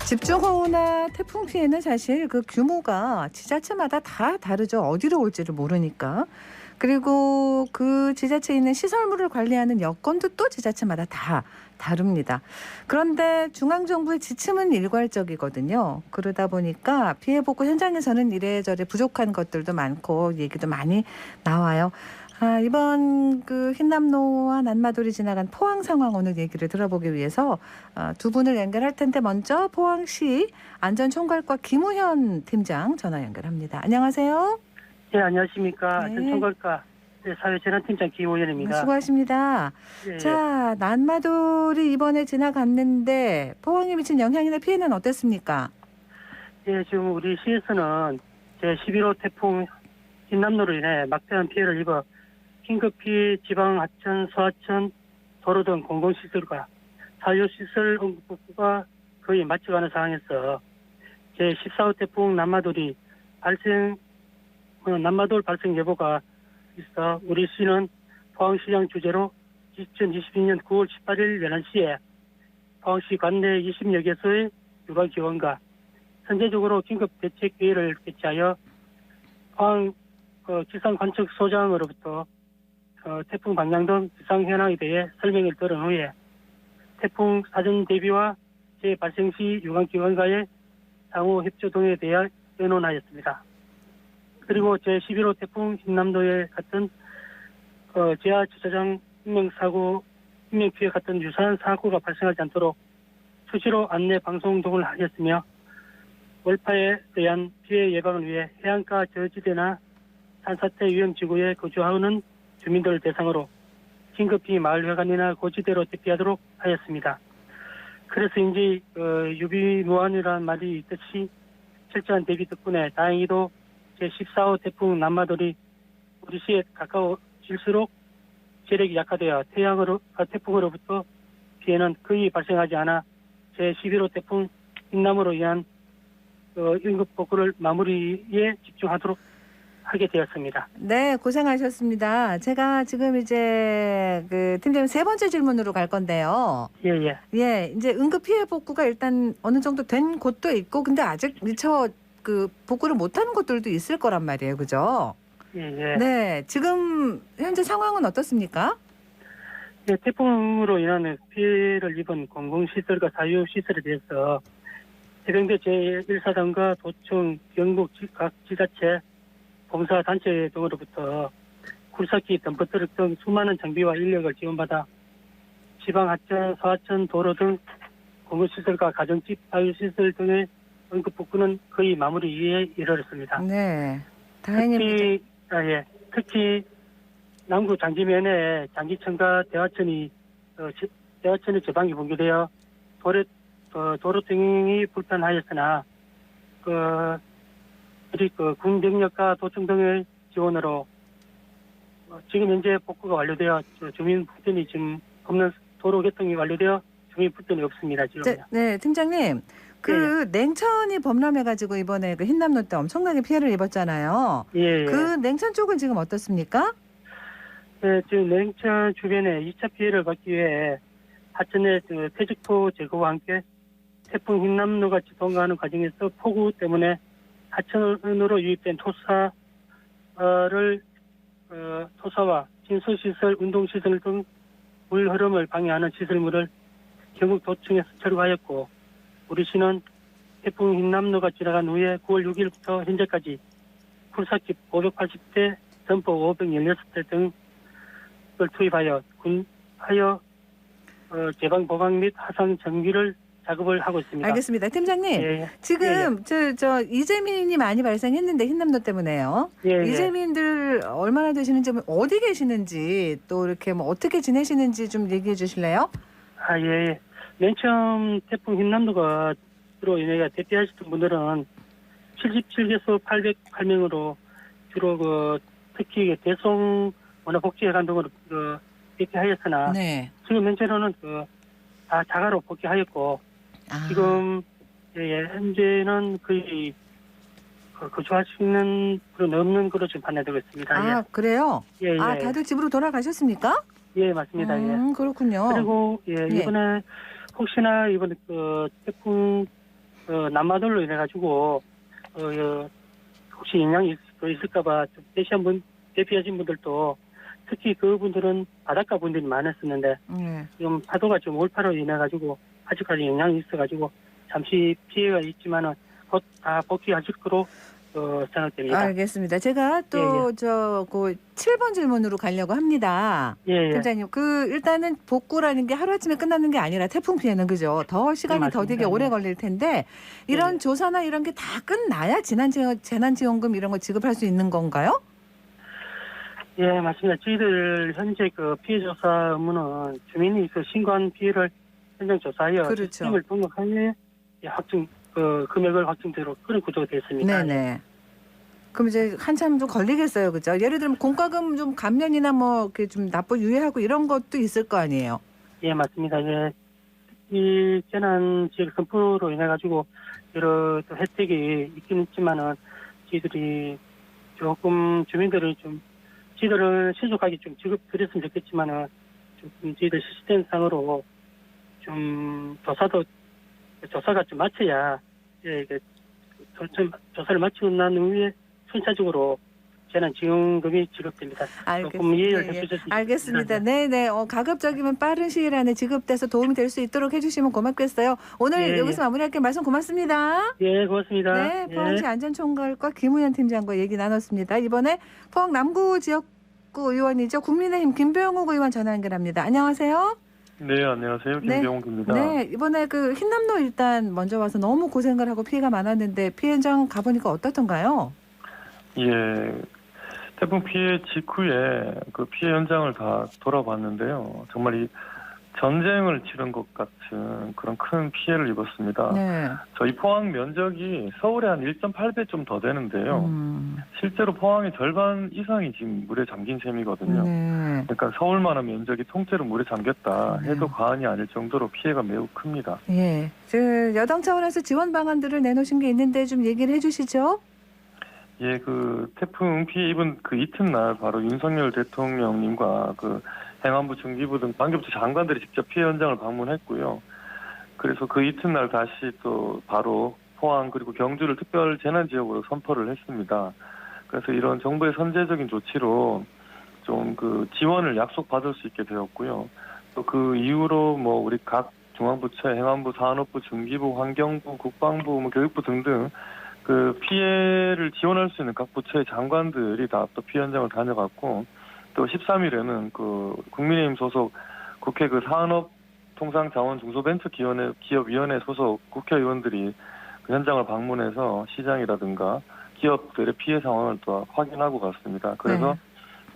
집중호우나 태풍 피해는 사실 그 규모가 지자체마다 다 다르죠. 어디로 올지를 모르니까. 그리고 그 지자체에 있는 시설물을 관리하는 여건도 또 지자체마다 다 다릅니다. 그런데 중앙정부의 지침은 일괄적이거든요. 그러다 보니까 피해 복구 현장에서는 이래저래 부족한 것들도 많고 얘기도 많이 나와요. 이번 그 흰남노와 난마돌이 지나간 포항 상황 오늘 얘기를 들어보기 위해서 두 분을 연결할 텐데 먼저 포항시 안전총괄과 김우현 팀장 전화 연결합니다. 안녕하세요. 네, 안녕하십니까. 네. 안전총괄과 사회재난팀장 김호연입니다. 수고하십니다. 예, 자, 난마돌이 이번에 지나갔는데 포항에 미친 영향이나 피해는 어땠습니까? 예, 지금 우리 시에서는 제11호 태풍 흰남노로 인해 막대한 피해를 입어 긴급히 지방 하천, 소하천, 도로 등 공공시설과 사유시설 응급복구가 거의 맞춰가는 상황에서 제14호 태풍 난마돌이 난마돌 발생 예보가 있어 우리 시는 포항시장 주재로 2022년 9월 18일 11시에 포항시 관내 20여 개소의 유관기관과 선제적으로 긴급 대책 회의를 개최하여 포항 기상관측소장으로부터 태풍 방향 등 기상 현황에 대해 설명을 들은 후에 태풍 사전 대비와 재발생 시 유관기관과의 상호 협조 등에 대해 의논하였습니다. 그리고 제11호 태풍 흰남노에 같은 지하 주차장 인명 피해 같은 유사한 사고가 발생하지 않도록 수시로 안내 방송 등을 하였으며 월파에 대한 피해 예방을 위해 해안가 저지대나 산사태 위험 지구에 거주하는 주민들을 대상으로 긴급히 마을회관이나 고지대로 대피하도록 하였습니다. 그래서인지 유비무환이라는 말이 있듯이 철저한 대비 덕분에 다행히도 제14호 태풍 난마돌이 우리 시에 가까워질수록 세력이 약화되어 태풍으로부터 피해는 거의 발생하지 않아 제11호 태풍 흰남으로 인한 응급 복구를 마무리에 집중하도록 하게 되었습니다. 네, 고생하셨습니다. 제가 지금 이제 그 팀장님 세 번째 질문으로 갈 건데요. 예. 예, 이제 응급 피해 복구가 일단 어느 정도 된 곳도 있고, 근데 아직 미처 그 복구를 못하는 곳들도 있을 거란 말이에요, 그죠? 예. 네, 지금 현재 상황은 어떻습니까? 예, 태풍으로 인한 피해를 입은 공공시설과 사유시설에 대해서 해병대 제1사단과 도청, 경북 각 지자체, 봉사단체 등으로부터 굴삭기, 덤퍼트럭 등 수많은 장비와 인력을 지원받아 지방 하천, 소하천, 도로 등 공공시설과 가정집, 사유시설 등의 응급복구는 거의 마무리에 이르렀습니다. 네, 다행입니다. 특히 남구 장지면에 장기천과 대화천의 제방이 붕괴되어 도로 통행이 불편하였으나 군 병력과 도청 등의 지원으로 지금 현재 복구가 완료되어 주민 불편이 지금 없는 도로 개통이 완료되어 주민 불편이 없습니다. 지금요. 네, 팀장님. 냉천이 범람해가지고 이번에 그 흰남노 때 엄청나게 피해를 입었잖아요. 예. 그 냉천 쪽은 지금 어떻습니까? 네, 지금 냉천 주변에 2차 피해를 막기 위해 하천의 퇴직토 제거와 함께 태풍 흰남노가 통과하는 과정에서 폭우 때문에 하천으로 유입된 토사와 진수시설, 운동시설 등 물 흐름을 방해하는 시설물을 경북도청에서 철거하였고 우리 시는 태풍 흰남노가 지나간 후에 9월 6일부터 현재까지 굴삭기 580대, 점포 516대 등을 투입하여 제방 보강 및 하상 정비를 작업을 하고 있습니다. 알겠습니다. 팀장님, 예, 예. 지금 저 이재민이 많이 발생했는데 흰남노 때문에요. 예, 예. 이재민들 얼마나 되시는지, 어디 계시는지, 또 이렇게 뭐 어떻게 지내시는지 좀 얘기해 주실래요? 아, 예, 예. 맨 처음 태풍 흰남노가 주로 얘네가 대피하셨던 분들은 77개소 808명으로 주로 특히 대송 문화복지회관 등으로 대피하였으나 네. 지금 현재로는 다 자가로 복귀하였고 지금 현재는 거의 거주할 수 있는 그런 없는 거로 지금 판단되고 있습니다. 아, 그래요? 예, 예. 아, 다들 집으로 돌아가셨습니까? 예, 맞습니다. 예. 그렇군요. 그리고 이번에 혹시나 이번에 태풍 남마돌로 인해 가지고 혹시 영향이 있을까봐 좀 대피하신 분들도 특히 그분들은 바닷가 분들이 많았었는데 지금 파도가 좀 올파로 인해 가지고 아직까지 영향이 있어가지고 잠시 피해가 있지만은 곧 다 복귀하실 거로 생각됩니다. 알겠습니다. 제가 또 그 7번 질문으로 가려고 합니다. 팀장님, 일단은 복구라는 게 하루아침에 끝나는 게 아니라 태풍 피해는 그죠? 더 시간이 더 되게 오래 걸릴 텐데 이런 조사나 이런 게 다 끝나야 재난지원금 이런 거 지급할 수 있는 건가요? 예, 맞습니다. 저희들 현재 피해 조사 업무는 주민이 신고한 피해를 현장 조사하여 시스템을 등록하여 확정 금액을 확정대로 그런 구조가 되었습니다. 네네. 그럼 이제 한참 좀 걸리겠어요, 그죠? 예를 들면 공과금 좀 감면이나 뭐 이렇게 좀 납부 유예하고 이런 것도 있을 거 아니에요? 예, 맞습니다. 예, 이 재난 지역 선포로 인해 가지고 여러 또 혜택이 있긴 있지만은 저희들이 조금 주민들을 좀 저희들을 신속하게 좀 지급드렸으면 좋겠지만은 좀 저희들 시스템상으로 좀 조사가 좀 마쳐야 조사를 마치고 난 후에 순차적으로 재난지원금이 지급됩니다. 조금 이해를 해주셨으면 알겠습니다. 네네. 가급적이면 빠른 시일 안에 지급돼서 도움이 될 수 있도록 해주시면 고맙겠어요. 오늘 여기서 마무리할게요. 말씀 고맙습니다. 예, 고맙습니다. 네, 포항시 안전총괄과 김우현 팀장과 얘기 나눴습니다. 이번에 포항 남구 지역구 의원이죠. 국민의힘 김병욱 의원 전화 연결합니다. 안녕하세요. 네, 안녕하세요. 김병욱입니다. 네, 이번에 흰남노 일단 먼저 와서 너무 고생을 하고 피해가 많았는데 피해 현장 가보니까 어떻던가요? 예, 태풍 피해 직후에 피해 현장을 다 돌아봤는데요. 정말 이 전쟁을 치른 것 같은 그런 큰 피해를 입었습니다. 네. 저희 포항 면적이 서울의 한 1.8배 좀 더 되는데요. 실제로 포항의 절반 이상이 지금 물에 잠긴 셈이거든요. 네. 그러니까 서울만한 면적이 통째로 물에 잠겼다 해도 과언이 아닐 정도로 피해가 매우 큽니다. 예, 여당 차원에서 지원 방안들을 내놓으신 게 있는데 좀 얘기를 해주시죠. 예, 태풍 피해 입은 이튿날 바로 윤석열 대통령님과 행안부 중기부 등 관계부처 장관들이 직접 피해 현장을 방문했고요. 그래서 이튿날 다시 또 바로 포항 그리고 경주를 특별 재난 지역으로 선포를 했습니다. 그래서 이런 정부의 선제적인 조치로 좀 지원을 약속받을 수 있게 되었고요. 또 그 이후로 우리 각 중앙부처, 행안부, 산업부, 중기부, 환경부, 국방부, 교육부 등등 피해를 지원할 수 있는 각 부처의 장관들이 다 또 피해 현장을 다녀갔고, 또 13일에는 국민의힘 소속 국회 산업통상자원중소벤처기업위원회 소속 국회의원들이 현장을 방문해서 시장이라든가 기업들의 피해 상황을 또 확인하고 갔습니다. 그래서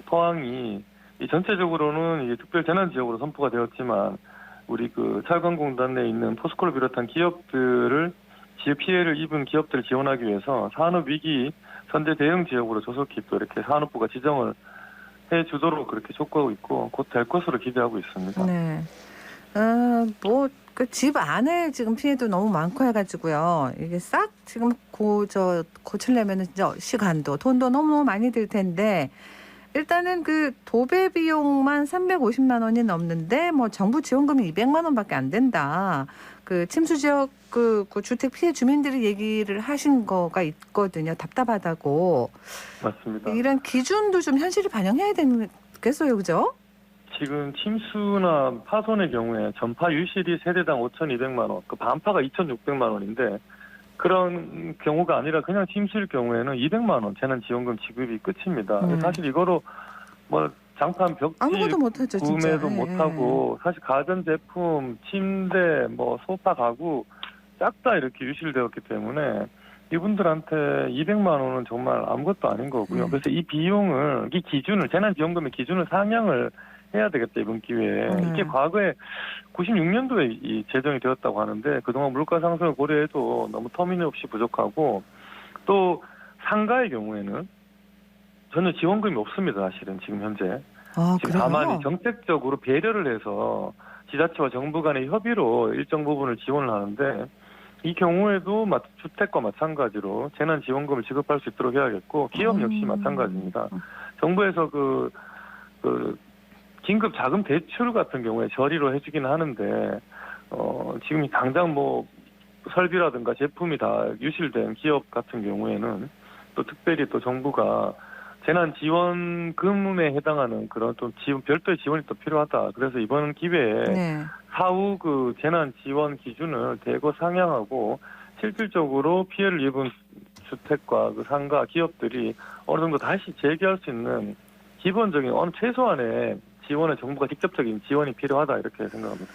포항이 전체적으로는 이게 특별 재난 지역으로 선포가 되었지만 우리 철강공단 내에 있는 포스코를 비롯한 기업들을 피해를 입은 기업들을 지원하기 위해서 산업위기 선제 대응 지역으로 조속히 또 이렇게 산업부가 지정을 해주도록 그렇게 촉구하고 있고 곧 될 것으로 기대하고 있습니다. 네. 집 안에 지금 피해도 너무 많고 해가지고요. 이게 싹 지금 고치려면은 진짜 시간도 돈도 너무 많이 들 텐데 일단은 도배 비용만 350만 원이 넘는데 정부 지원금이 200만 원밖에 안 된다. 침수 지역 주택 피해 주민들이 얘기를 하신 거가 있거든요. 답답하다고. 맞습니다. 이런 기준도 좀 현실을 반영해야 되겠어요, 그죠? 지금 침수나 파손의 경우에 전파 유실이 세대당 5,200만 원, 반파가 2,600만 원인데 그런 경우가 아니라 그냥 침수일 경우에는 200만 원 재난지원금 지급이 끝입니다. 사실 이거로 장판 벽지 아무것도 못하죠, 진짜. 구매도 못하고 사실 가전제품, 침대, 뭐 소파, 가구 싹 다 이렇게 유실되었기 때문에 이분들한테 200만 원은 정말 아무것도 아닌 거고요. 그래서 이 비용을, 이 기준을, 재난지원금의 기준을 상향을 해야 되겠다, 이번 기회에. 이게 과거에 96년도에 이 제정이 되었다고 하는데 그동안 물가 상승을 고려해도 너무 터무니없이 부족하고, 또 상가의 경우에는 전혀 지원금이 없습니다, 사실은 지금 현재. 지금 다만 정책적으로 배려를 해서 지자체와 정부 간의 협의로 일정 부분을 지원을 하는데, 이 경우에도 주택과 마찬가지로 재난지원금을 지급할 수 있도록 해야겠고, 기업 역시 마찬가지입니다. 정부에서 그 긴급 자금 대출 같은 경우에 저리로 해주기는 하는데, 지금 당장 뭐 설비라든가 제품이 다 유실된 기업 같은 경우에는 또 특별히 또 정부가 재난지원금에 해당하는 그런 또 지원, 별도의 지원이 또 필요하다. 그래서 이번 기회에 사후 그 재난지원 기준을 대거 상향하고 실질적으로 피해를 입은 주택과 그 상가 기업들이 어느 정도 다시 재개할 수 있는 기본적인 어느 최소한의 지원에 정부가 직접적인 지원이 필요하다, 이렇게 생각합니다.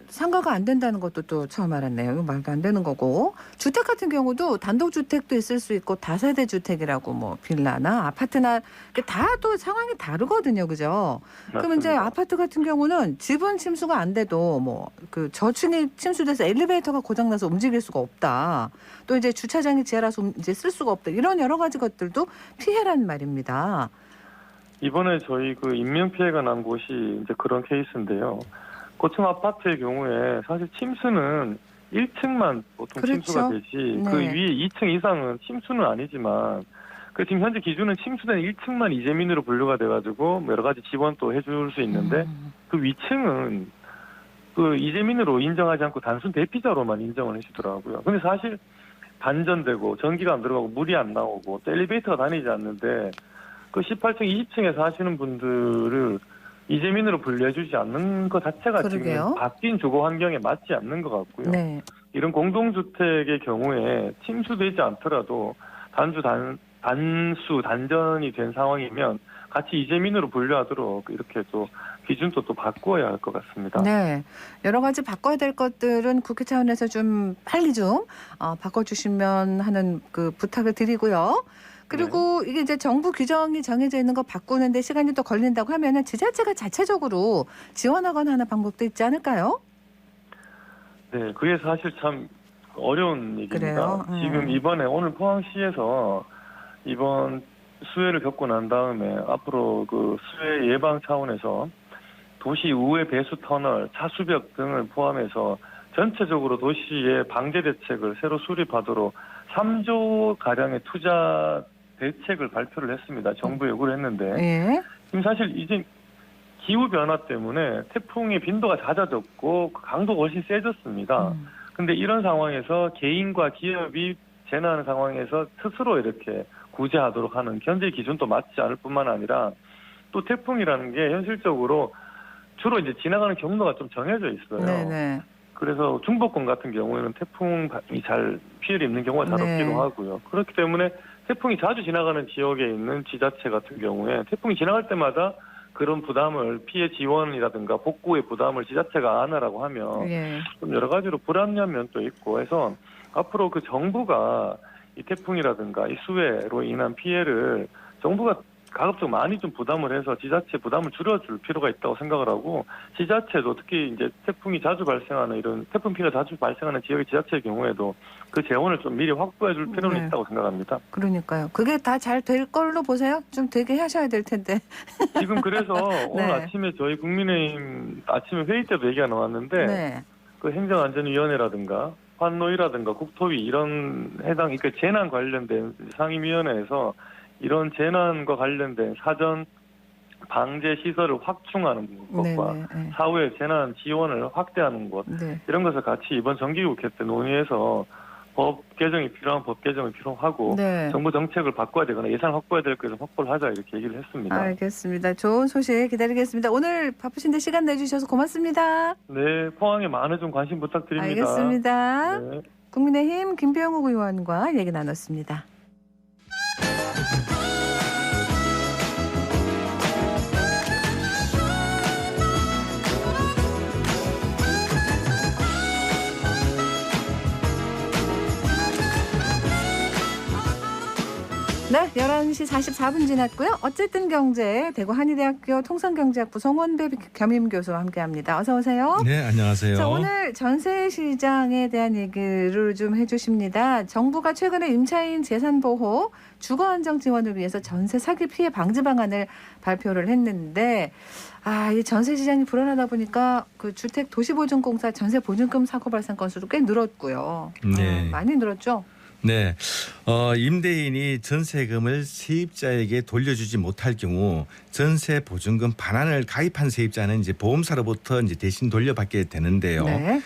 상가가 안 된다는 것도 또 처음 알았네요. 이거 말도 안 되는 거고. 주택 같은 경우도 단독주택도 있을 수 있고 다세대 주택이라고 뭐 빌라나 아파트나 다 또 상황이 다르거든요. 그죠? 그럼 이제 아파트 같은 경우는 지분 침수가 안 돼도 뭐 그 저층이 침수돼서 엘리베이터가 고장나서 움직일 수가 없다. 또 이제 주차장이 지하라서 이제 쓸 수가 없다. 이런 여러 가지 것들도 피해란 말입니다. 이번에 저희 그 인명피해가 난 곳이 이제 그런 케이스인데요. 고층 아파트의 경우에 사실 침수는 1층만 보통 침수가 되지, 그 위에 2층 이상은 침수는 아니지만, 그 지금 현재 기준은 침수된 1층만 이재민으로 분류가 돼가지고 여러 가지 지원도 해줄 수 있는데, 그 위층은 그 이재민으로 인정하지 않고 단순 대피자로만 인정을 해주더라고요. 근데 사실 단전되고 전기가 안 들어가고 물이 안 나오고 또 엘리베이터가 다니지 않는데, 그 18층, 20층에 사시는 분들을 이재민으로 분류해주지 않는 것 자체가 지금 바뀐 주거 환경에 맞지 않는 것 같고요. 이런 공동주택의 경우에 침수되지 않더라도 단전이 된 상황이면 같이 이재민으로 분류하도록 이렇게 또 기준도 또 바꿔야 할 것 같습니다. 네, 여러 가지 바꿔야 될 것들은 국회 차원에서 좀 빨리 좀 바꿔주시면 하는 그 부탁을 드리고요. 그리고 이게 이제 정부 규정이 정해져 있는 거 바꾸는데 시간이 또 걸린다고 하면은 지자체가 자체적으로 지원하거나 하는 방법도 있지 않을까요? 네, 그게 사실 참 어려운 얘기입니다. 지금 이번에 오늘 포항시에서 이번 수해를 겪고 난 다음에 앞으로 그 수해 예방 차원에서 도시 우회 배수 터널, 차수벽 등을 포함해서 전체적으로 도시의 방제 대책을 새로 수립하도록 3조 가량의 투자 대책을 발표를 했습니다. 정부에 요구를 했는데 지금 사실 이제 기후 변화 때문에 태풍의 빈도가 잦아졌고 강도가 훨씬 세졌습니다. 근데 이런 상황에서 개인과 기업이 재난 상황에서 스스로 이렇게 구제하도록 하는 현재 기준도 맞지 않을 뿐만 아니라, 또 태풍이라는 게 현실적으로 주로 이제 지나가는 경로가 좀 정해져 있어요. 그래서 중부권 같은 경우에는 태풍이 잘 피해를 입는 경우가 잘 없기도 하고요. 그렇기 때문에 태풍이 자주 지나가는 지역에 있는 지자체 같은 경우에 태풍이 지나갈 때마다 그런 부담을, 피해 지원이라든가 복구의 부담을 지자체가 안으라고 하면 좀 여러 가지로 불합리한 면도 있고 해서, 앞으로 그 정부가 이 태풍이라든가 이 수해로 인한 피해를 정부가 가급적 많이 좀 부담을 해서 지자체 부담을 줄여줄 필요가 있다고 생각을 하고, 지자체도 특히 이제 태풍이 자주 발생하는 이런 태풍 피해가 자주 발생하는 지역의 지자체의 경우에도 그 재원을 좀 미리 확보해줄 필요는 있다고 생각합니다. 그러니까요. 그게 다 잘 될 걸로 보세요? 좀 되게 하셔야 될 텐데. 지금 그래서 오늘 아침에 저희 국민의힘 아침에 회의 때도 얘기가 나왔는데 그 행정안전위원회라든가 환노위라든가 국토위 이런 그러니까 재난 관련된 상임위원회에서 이런 재난과 관련된 사전 방제 시설을 확충하는 것과 사후에 재난 지원을 확대하는 것, 이런 것을 같이 이번 정기국회 때 논의해서 법 개정이 필요한 법 개정이 필요하고 정부 정책을 바꿔야 되거나 예산 확보해야 될 것을 확보를 하자, 이렇게 얘기를 했습니다. 알겠습니다. 좋은 소식 기다리겠습니다. 오늘 바쁘신데 시간 내주셔서 고맙습니다. 네, 포항에 많은 좀 관심 부탁드립니다. 알겠습니다. 국민의힘 김병욱 의원과 얘기 나눴습니다. 네, 11시 44분 지났고요. 어쨌든 경제 대구 한의대학교 통상경제학부 송원배 겸임교수와 함께합니다. 어서 오세요. 네, 안녕하세요. 자, 오늘 전세 시장에 대한 얘기를 좀 해주십니다. 정부가 최근에 임차인 재산보호, 주거안정 지원을 위해서 전세 사기 피해 방지 방안을 발표를 했는데, 이 전세 시장이 불안하다 보니까 그 주택도시보증공사 전세보증금 사고 발생 건수도 꽤 늘었고요. 네. 많이 늘었죠. 네, 임대인이 전세금을 세입자에게 돌려주지 못할 경우 전세 보증금 반환을 가입한 세입자는 이제 보험사로부터 이제 대신 돌려받게 되는데요. 네.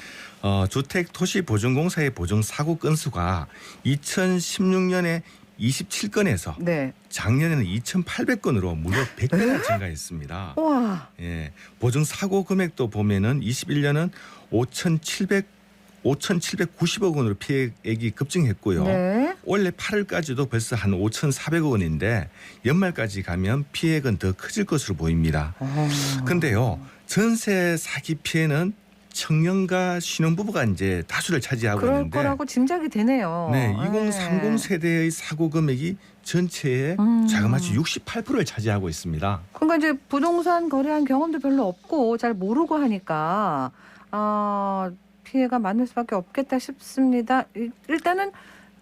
주택도시보증공사의 보증 사고 건수가 2016년에 27건에서 네. 작년에는 2,800건으로 무려 100배나 증가했습니다. 와. 예, 보증 사고 금액도 보면은 21년은 5,790억 원으로 피해액이 급증했고요. 네. 올해 8월까지도 벌써 한 5,400억 원인데 연말까지 가면 피해액은 더 커질 것으로 보입니다. 그런데요, 전세 사기 피해는 청년과 신혼부부가 이제 다수를 차지하고 그럴 있는데 거라고 짐작이 되네요. 네, 2030 세대의 사고 금액이 전체의 자그마치 68%를 차지하고 있습니다. 그러니까 이제 부동산 거래한 경험도 별로 없고 잘 모르고 하니까 피해가 많을 수밖에 없겠다 싶습니다. 일단은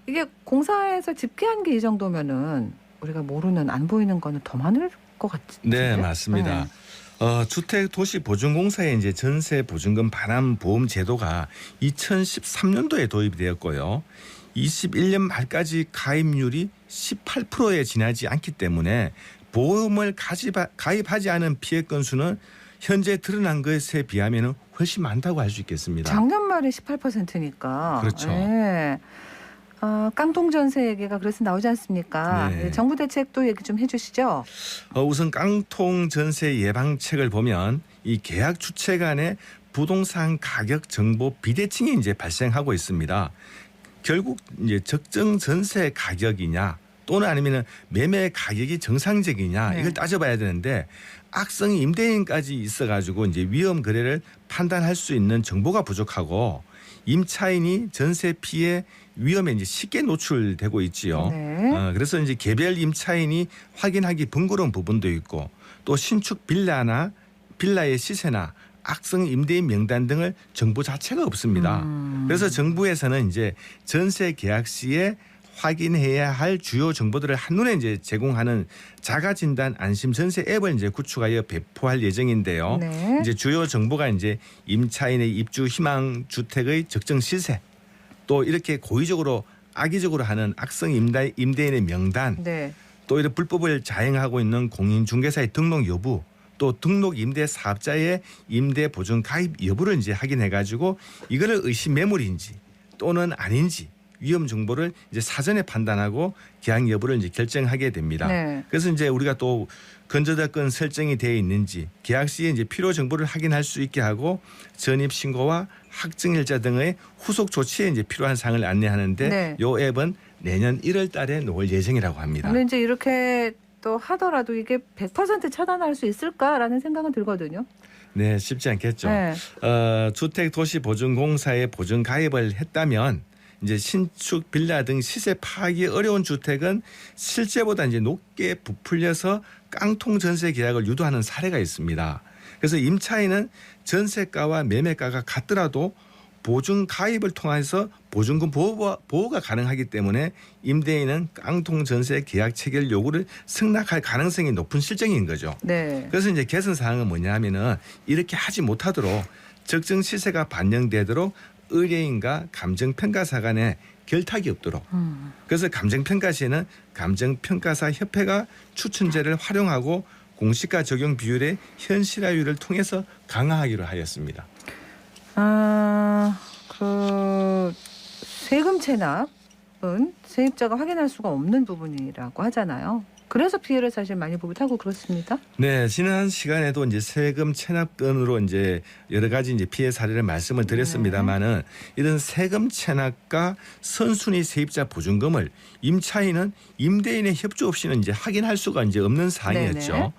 이게 공사에서 집계한 게 이 정도면은 우리가 모르는 안 보이는 거는 더 많을 것 같은데. 네, 맞습니다. 주택도시보증공사의 이제 전세 보증금 반환 보험 제도가 2013년도에 도입이 되었고요. 21년 말까지 가입률이 18%에 지나지 않기 때문에 보험을 가입하지 않은 피해 건수는 현재 드러난 것에 비하면 훨씬 많다고 할 수 있겠습니다. 작년 말에 18%니까. 그렇죠. 네. 깡통 전세 얘기가 그래서 나오지 않습니까? 네. 정부 대책도 얘기 좀 해주시죠. 우선 깡통 전세 예방책을 보면 이 계약 주체 간의 부동산 가격 정보 비대칭이 이제 발생하고 있습니다. 결국 이제 적정 전세 가격이냐 또는 아니면 매매 가격이 정상적이냐 이걸 따져봐야 되는데 악성 임대인까지 있어가지고 이제 위험 거래를 판단할 수 있는 정보가 부족하고 임차인이 전세 피해 위험에 이제 쉽게 노출되고 있지요. 네. 그래서 이제 개별 임차인이 확인하기 번거로운 부분도 있고 또 신축 빌라의 시세나 악성 임대인 명단 등을 정보 자체가 없습니다. 그래서 정부에서는 이제 전세 계약 시에 확인해야 할 주요 정보들을 한눈에 이제 제공하는 자가진단 안심 전세 앱을 이제 구축하여 배포할 예정인데요. 네. 이제 주요 정보가 이제 임차인의 입주 희망 주택의 적정 시세, 또 이렇게 고의적으로 악의적으로 하는 악성 임대인의 명단, 네. 또 이런 불법을 자행하고 있는 공인중개사의 등록 여부, 또 등록 임대 사업자의 임대 보증 가입 여부를 이제 확인해가지고 이거를 의심 매물인지 또는 아닌지 위험 정보를 이제 사전에 판단하고 계약 여부를 이제 결정하게 됩니다. 네. 그래서 이제 우리가 또 건조조건 설정이 되어 있는지 계약 시에 이제 필요 정보를 확인할 수 있게 하고 전입 신고와 확정일자 등의 후속 조치에 이제 필요한 사항을 안내하는데 네. 이 앱은 내년 1월달에 놓을 예정이라고 합니다. 근데 이제 이렇게 또 하더라도 이게 100% 차단할 수 있을까라는 생각은 들거든요. 네, 쉽지 않겠죠. 네. 주택도시보증공사에 보증 가입을 했다면 이제 신축 빌라 등 시세 파악이 어려운 주택은 실제보다 이제 높게 부풀려서 깡통 전세 계약을 유도하는 사례가 있습니다. 그래서 임차인은 전세가와 매매가가 같더라도 보증 가입을 통해서 보증금 보호가 가능하기 때문에 임대인은 깡통 전세 계약 체결 요구를 승낙할 가능성이 높은 실정인 거죠. 네. 그래서 이제 개선 사항은 뭐냐면은 이렇게 하지 못하도록 적정 시세가 반영되도록 의뢰인과 감정평가사 간에 결탁이 없도록. 그래서 감정평가 시에는 감정평가사 협회가 추천제를 활용하고 공시가 적용 비율의 현실화율을 통해서 강화하기로 하였습니다. 그 세금 체납은 세입자가 확인할 수가 없는 부분이라고 하잖아요. 그래서 피해를 사실 많이 보기도 하고 그렇습니다. 네, 지난 시간에도 이제 세금 체납 건으로 이제 여러 가지 이제 피해 사례를 말씀을 드렸습니다만은 이런 세금 체납과 선순위 세입자 보증금을 임차인은 임대인의 협조 없이는 이제 확인할 수가 이제 없는 사항이었죠.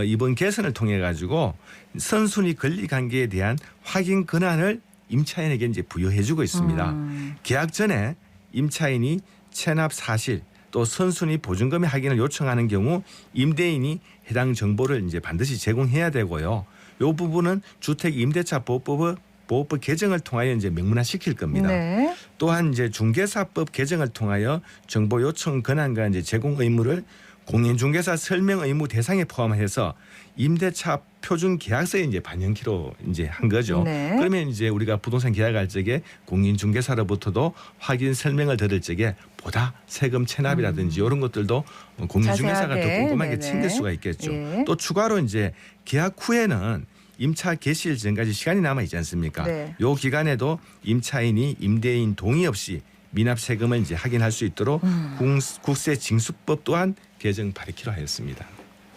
이번 개선을 통해 가지고 선순위 권리 관계에 대한 확인 권한을 임차인에게 이제 부여해주고 있습니다. 계약 전에 임차인이 체납 사실 또 선순위 보증금의 확인을 요청하는 경우 임대인이 해당 정보를 이제 반드시 제공해야 되고요. 이 부분은 주택 임대차 보호법 개정을 통하여 이제 명문화시킬 겁니다. 네. 또한 이제 중개사법 개정을 통하여 정보 요청 권한과 이제 제공 의무를 공인중개사 설명 의무 대상에 포함해서 임대차 표준 계약서에 이제 반영키로 이제 한 거죠. 네. 그러면 이제 우리가 부동산 계약할 적에 공인중개사로부터도 확인 설명을 들을 적에 보다 세금 체납이라든지 이런 것들도 공인중개사가 더 자세하게, 꼼꼼하게 네네. 챙길 수가 있겠죠. 예. 또 추가로 이제 계약 후에는 임차 개시일 전까지 시간이 남아 있지 않습니까? 네. 이 기간에도 임차인이 임대인 동의 없이 미납 세금을 이제 확인할 수 있도록 국세징수법 또한 개정 발의키로 하였습니다.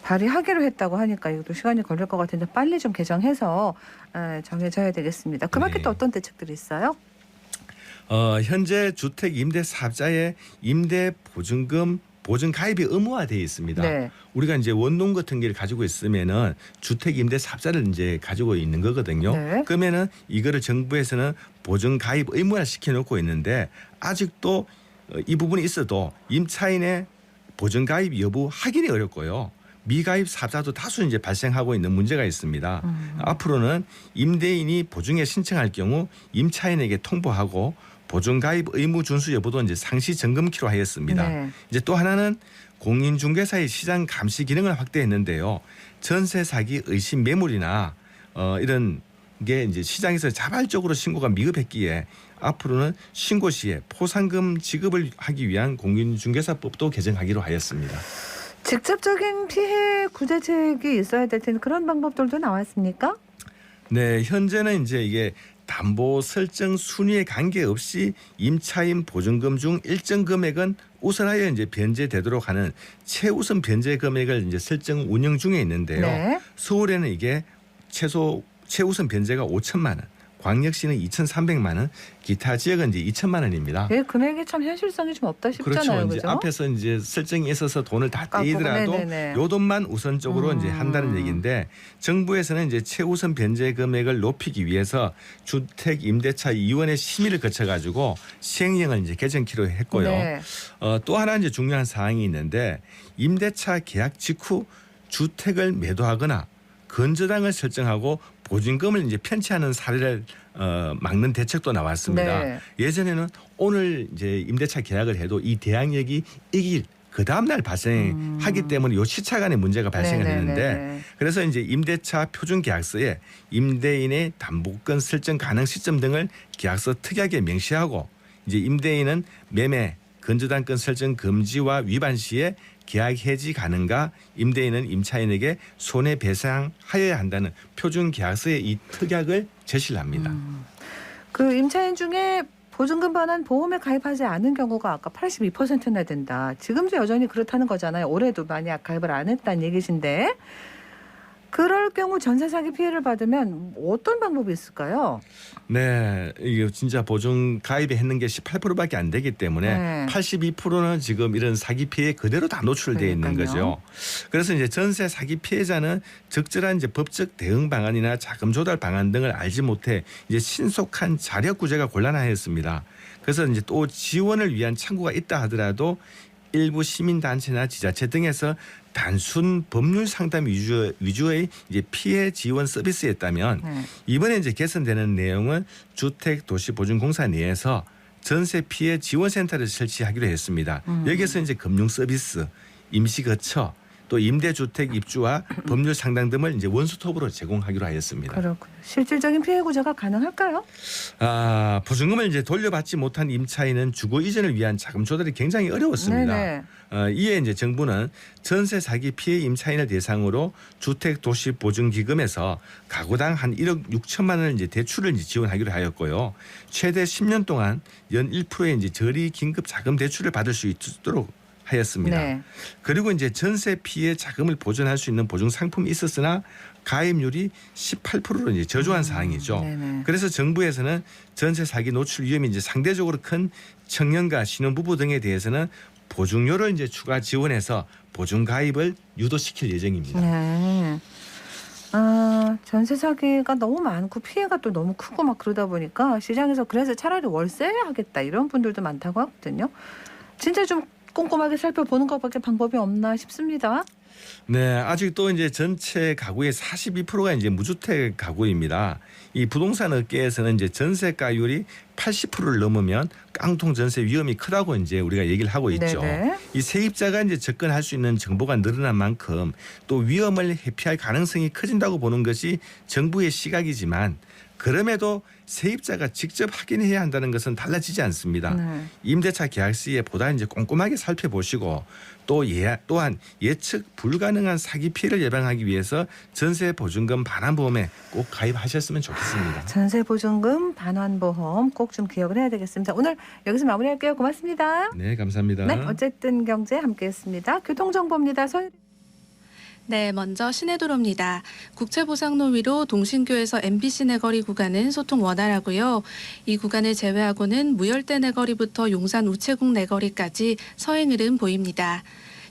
발의하기로 했다고 하니까 이것도 시간이 걸릴 것 같은데 빨리 좀 개정해서 정해져야 되겠습니다. 그 밖에 네. 또 어떤 대책들이 있어요? 현재 주택 임대 사업자의 임대 보증금 보증 가입이 의무화되어 있습니다. 네. 우리가 이제 원룸 같은 걸 가지고 있으면은 주택 임대 사업자를 이제 가지고 있는 거거든요. 네. 그러면은 이거를 정부에서는 보증 가입 의무화 시켜놓고 있는데 아직도 이 부분이 있어도 임차인의 보증 가입 여부 확인이 어렵고요. 미가입 사업자도 다수 이제 발생하고 있는 문제가 있습니다. 앞으로는 임대인이 보증에 신청할 경우 임차인에게 통보하고 보증 가입 의무 준수 여부도 이제 상시 점검키로 하였습니다. 네. 이제 또 하나는 공인중개사의 시장 감시 기능을 확대했는데요. 전세 사기 의심 매물이나 이런 게 이제 시장에서 자발적으로 신고가 미흡했기에 앞으로는 신고 시에 포상금 지급을 하기 위한 공인중개사법도 개정하기로 하였습니다. 직접적인 피해 구제책이 있어야 될 텐데 그런 방법들도 나왔습니까? 네, 현재는 이제 이게 담보 설정 순위에 관계없이 임차인 보증금 중 일정 금액은 우선하여 이제 변제되도록 하는 최우선 변제 금액을 이제 설정 운영 중에 있는데요. 네. 서울에는 이게 최우선 변제가 5천만 원, 광역시는 2,300만 원, 기타 지역은 이제 2천만 원입니다. 그 금액이 참 현실성이 좀 없다 싶잖아요. 그렇죠. 그죠? 이제 앞에서 이제 설정이 있어서 돈을 다 깎고, 떼이더라도 네네네. 요 돈만 우선적으로 이제 한다는 얘기인데 정부에서는 이제 최우선 변제 금액을 높이기 위해서 주택 임대차 위원회 심의를 거쳐 가지고 시행령을 이제 개정키로 했고요. 네. 또 하나 이제 중요한 사항이 있는데 임대차 계약 직후 주택을 매도하거나 건저당을 설정하고 보증금을 이제 편취하는 사례를 막는 대책도 나왔습니다. 네. 예전에는 오늘 이제 임대차 계약을 해도 이 대항력이 이길 그 다음 날 발생하기 때문에 요 시차 간의 문제가 발생을 했는데 그래서 이제 임대차 표준 계약서에 임대인의 담보권 설정 가능 시점 등을 계약서 특이하게 명시하고 이제 임대인은 매매 건저당권 설정 금지와 위반 시에 계약 해지 가능과 임대인은 임차인에게 손해배상하여야 한다는 표준 계약서의 이 특약을 제시를 합니다. 그 임차인 중에 보증금 반환 보험에 가입하지 않은 경우가 아까 82%나 된다. 지금도 여전히 그렇다는 거잖아요. 올해도 만약 가입을 안 했다는 얘기신데 그럴 경우 전세 사기 피해를 받으면 어떤 방법이 있을까요? 네, 이게 진짜 보증 가입에 했는 게 18%밖에 안 되기 때문에 네. 82%는 지금 이런 사기 피해에 그대로 다 노출되어 있는 거죠. 그래서 이제 전세 사기 피해자는 적절한 이제 법적 대응 방안이나 자금 조달 방안 등을 알지 못해 이제 신속한 자력 구제가 곤란하였습니다. 그래서 이제 또 지원을 위한 창구가 있다 하더라도 일부 시민단체나 지자체 등에서 단순 법률 상담 위주의 이제 피해 지원 서비스였다면 이번에 이제 개선되는 내용은 주택도시보증공사 내에서 전세 피해 지원센터를 설치하기로 했습니다. 여기에서 이제 금융 서비스, 임시거처, 또 임대주택 입주와 법률 상담 등을 이제 원스톱으로 제공하기로 하였습니다. 그렇군요. 실질적인 피해 구제가 가능할까요? 보증금을 이제 돌려받지 못한 임차인은 주거 이전을 위한 자금 조달이 굉장히 어려웠습니다. 이에 이제 정부는 전세 사기 피해 임차인을 대상으로 주택도시보증기금에서 가구당 한 1억 6천만 원을 이제 대출을 이제 지원하기로 하였고요. 최대 10년 동안 연 1%의 이제 저리 긴급 자금 대출을 받을 수 있도록 하였습니다. 네. 그리고 이제 전세 피해 자금을 보존할 수 있는 보증 상품이 있었으나 가입률이 18%로 이제 저조한 사항이죠. 네네. 그래서 정부에서는 전세 사기 노출 위험이 이제 상대적으로 큰 청년과 신혼부부 등에 대해서는 보증료를 이제 추가 지원해서 보증 가입을 유도시킬 예정입니다. 네. 전세 사기가 너무 많고 피해가 또 너무 크고 막 그러다 보니까 시장에서 그래서 차라리 월세 하겠다 이런 분들도 많다고 하거든요. 진짜 좀 꼼꼼하게 살펴보는 것밖에 방법이 없나 싶습니다. 네, 아직도 이제 전체 가구의 42%가 이제 무주택 가구입니다. 이 부동산 업계에서는 이제 전세가율이 80%를 넘으면 깡통 전세 위험이 크다고 이제 우리가 얘기를 하고 있죠. 네네. 이 세입자가 이제 접근할 수 있는 정보가 늘어난 만큼 또 위험을 회피할 가능성이 커진다고 보는 것이 정부의 시각이지만 그럼에도 세입자가 직접 확인해야 한다는 것은 달라지지 않습니다. 네. 임대차 계약 시에 보다 이제 꼼꼼하게 살펴보시고 또한 예측 불가능한 사기 피해를 예방하기 위해서 전세보증금 반환보험에 꼭 가입하셨으면 좋겠습니다. 전세보증금 반환보험 꼭 좀 기억을 해야 되겠습니다. 오늘 여기서 마무리할게요. 고맙습니다. 네, 감사합니다. 네, 어쨌든 경제 함께했습니다. 교통정보입니다. 네, 먼저 시내도로입니다. 국채보상로 위로 동신교에서 MBC 내거리 구간은 소통 원활하고요. 이 구간을 제외하고는 무열대 내거리부터 용산 우체국 내거리까지 서행 흐름 보입니다.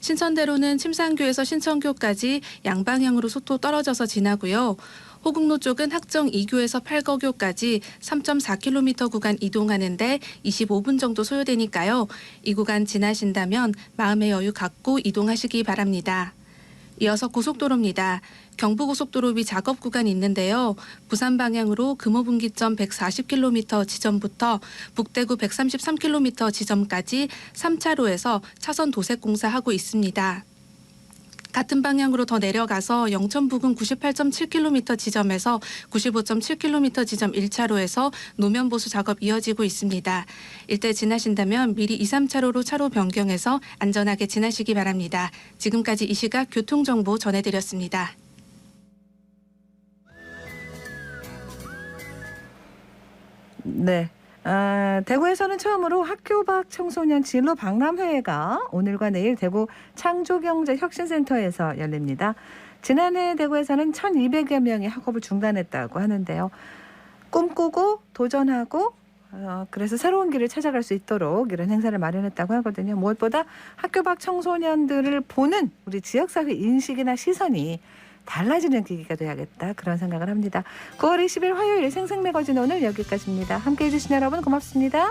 신천대로는 침산교에서 신천교까지 양방향으로 소토 떨어져서 지나고요. 호국로 쪽은 학정 2교에서 팔거교까지 3.4km 구간 이동하는데 25분 정도 소요되니까요. 이 구간 지나신다면 마음의 여유 갖고 이동하시기 바랍니다. 이어서 고속도로입니다. 경부고속도로 위 작업 구간이 있는데요. 부산 방향으로 금호분기점 140km 지점부터 북대구 133km 지점까지 3차로에서 차선 도색 공사하고 있습니다. 같은 방향으로 더 내려가서 영천 부근 98.7km 지점에서 95.7km 지점 1차로에서 노면 보수 작업 이어지고 있습니다. 일대 지나신다면 미리 2, 3차로로 차로 변경해서 안전하게 지나시기 바랍니다. 지금까지 이 시각 교통정보 전해드렸습니다. 네. 대구에서는 처음으로 학교 밖 청소년 진로 박람회가 오늘과 내일 대구 창조경제혁신센터에서 열립니다. 지난해 대구에서는 1,200여 명이 학업을 중단했다고 하는데요. 꿈꾸고 도전하고 그래서 새로운 길을 찾아갈 수 있도록 이런 행사를 마련했다고 하거든요. 무엇보다 학교 밖 청소년들을 보는 우리 지역사회 인식이나 시선이 달라지는 계기가 돼야겠다 그런 생각을 합니다. 9월 20일 화요일 생생매거진 오늘 여기까지입니다. 함께해 주신 여러분 고맙습니다.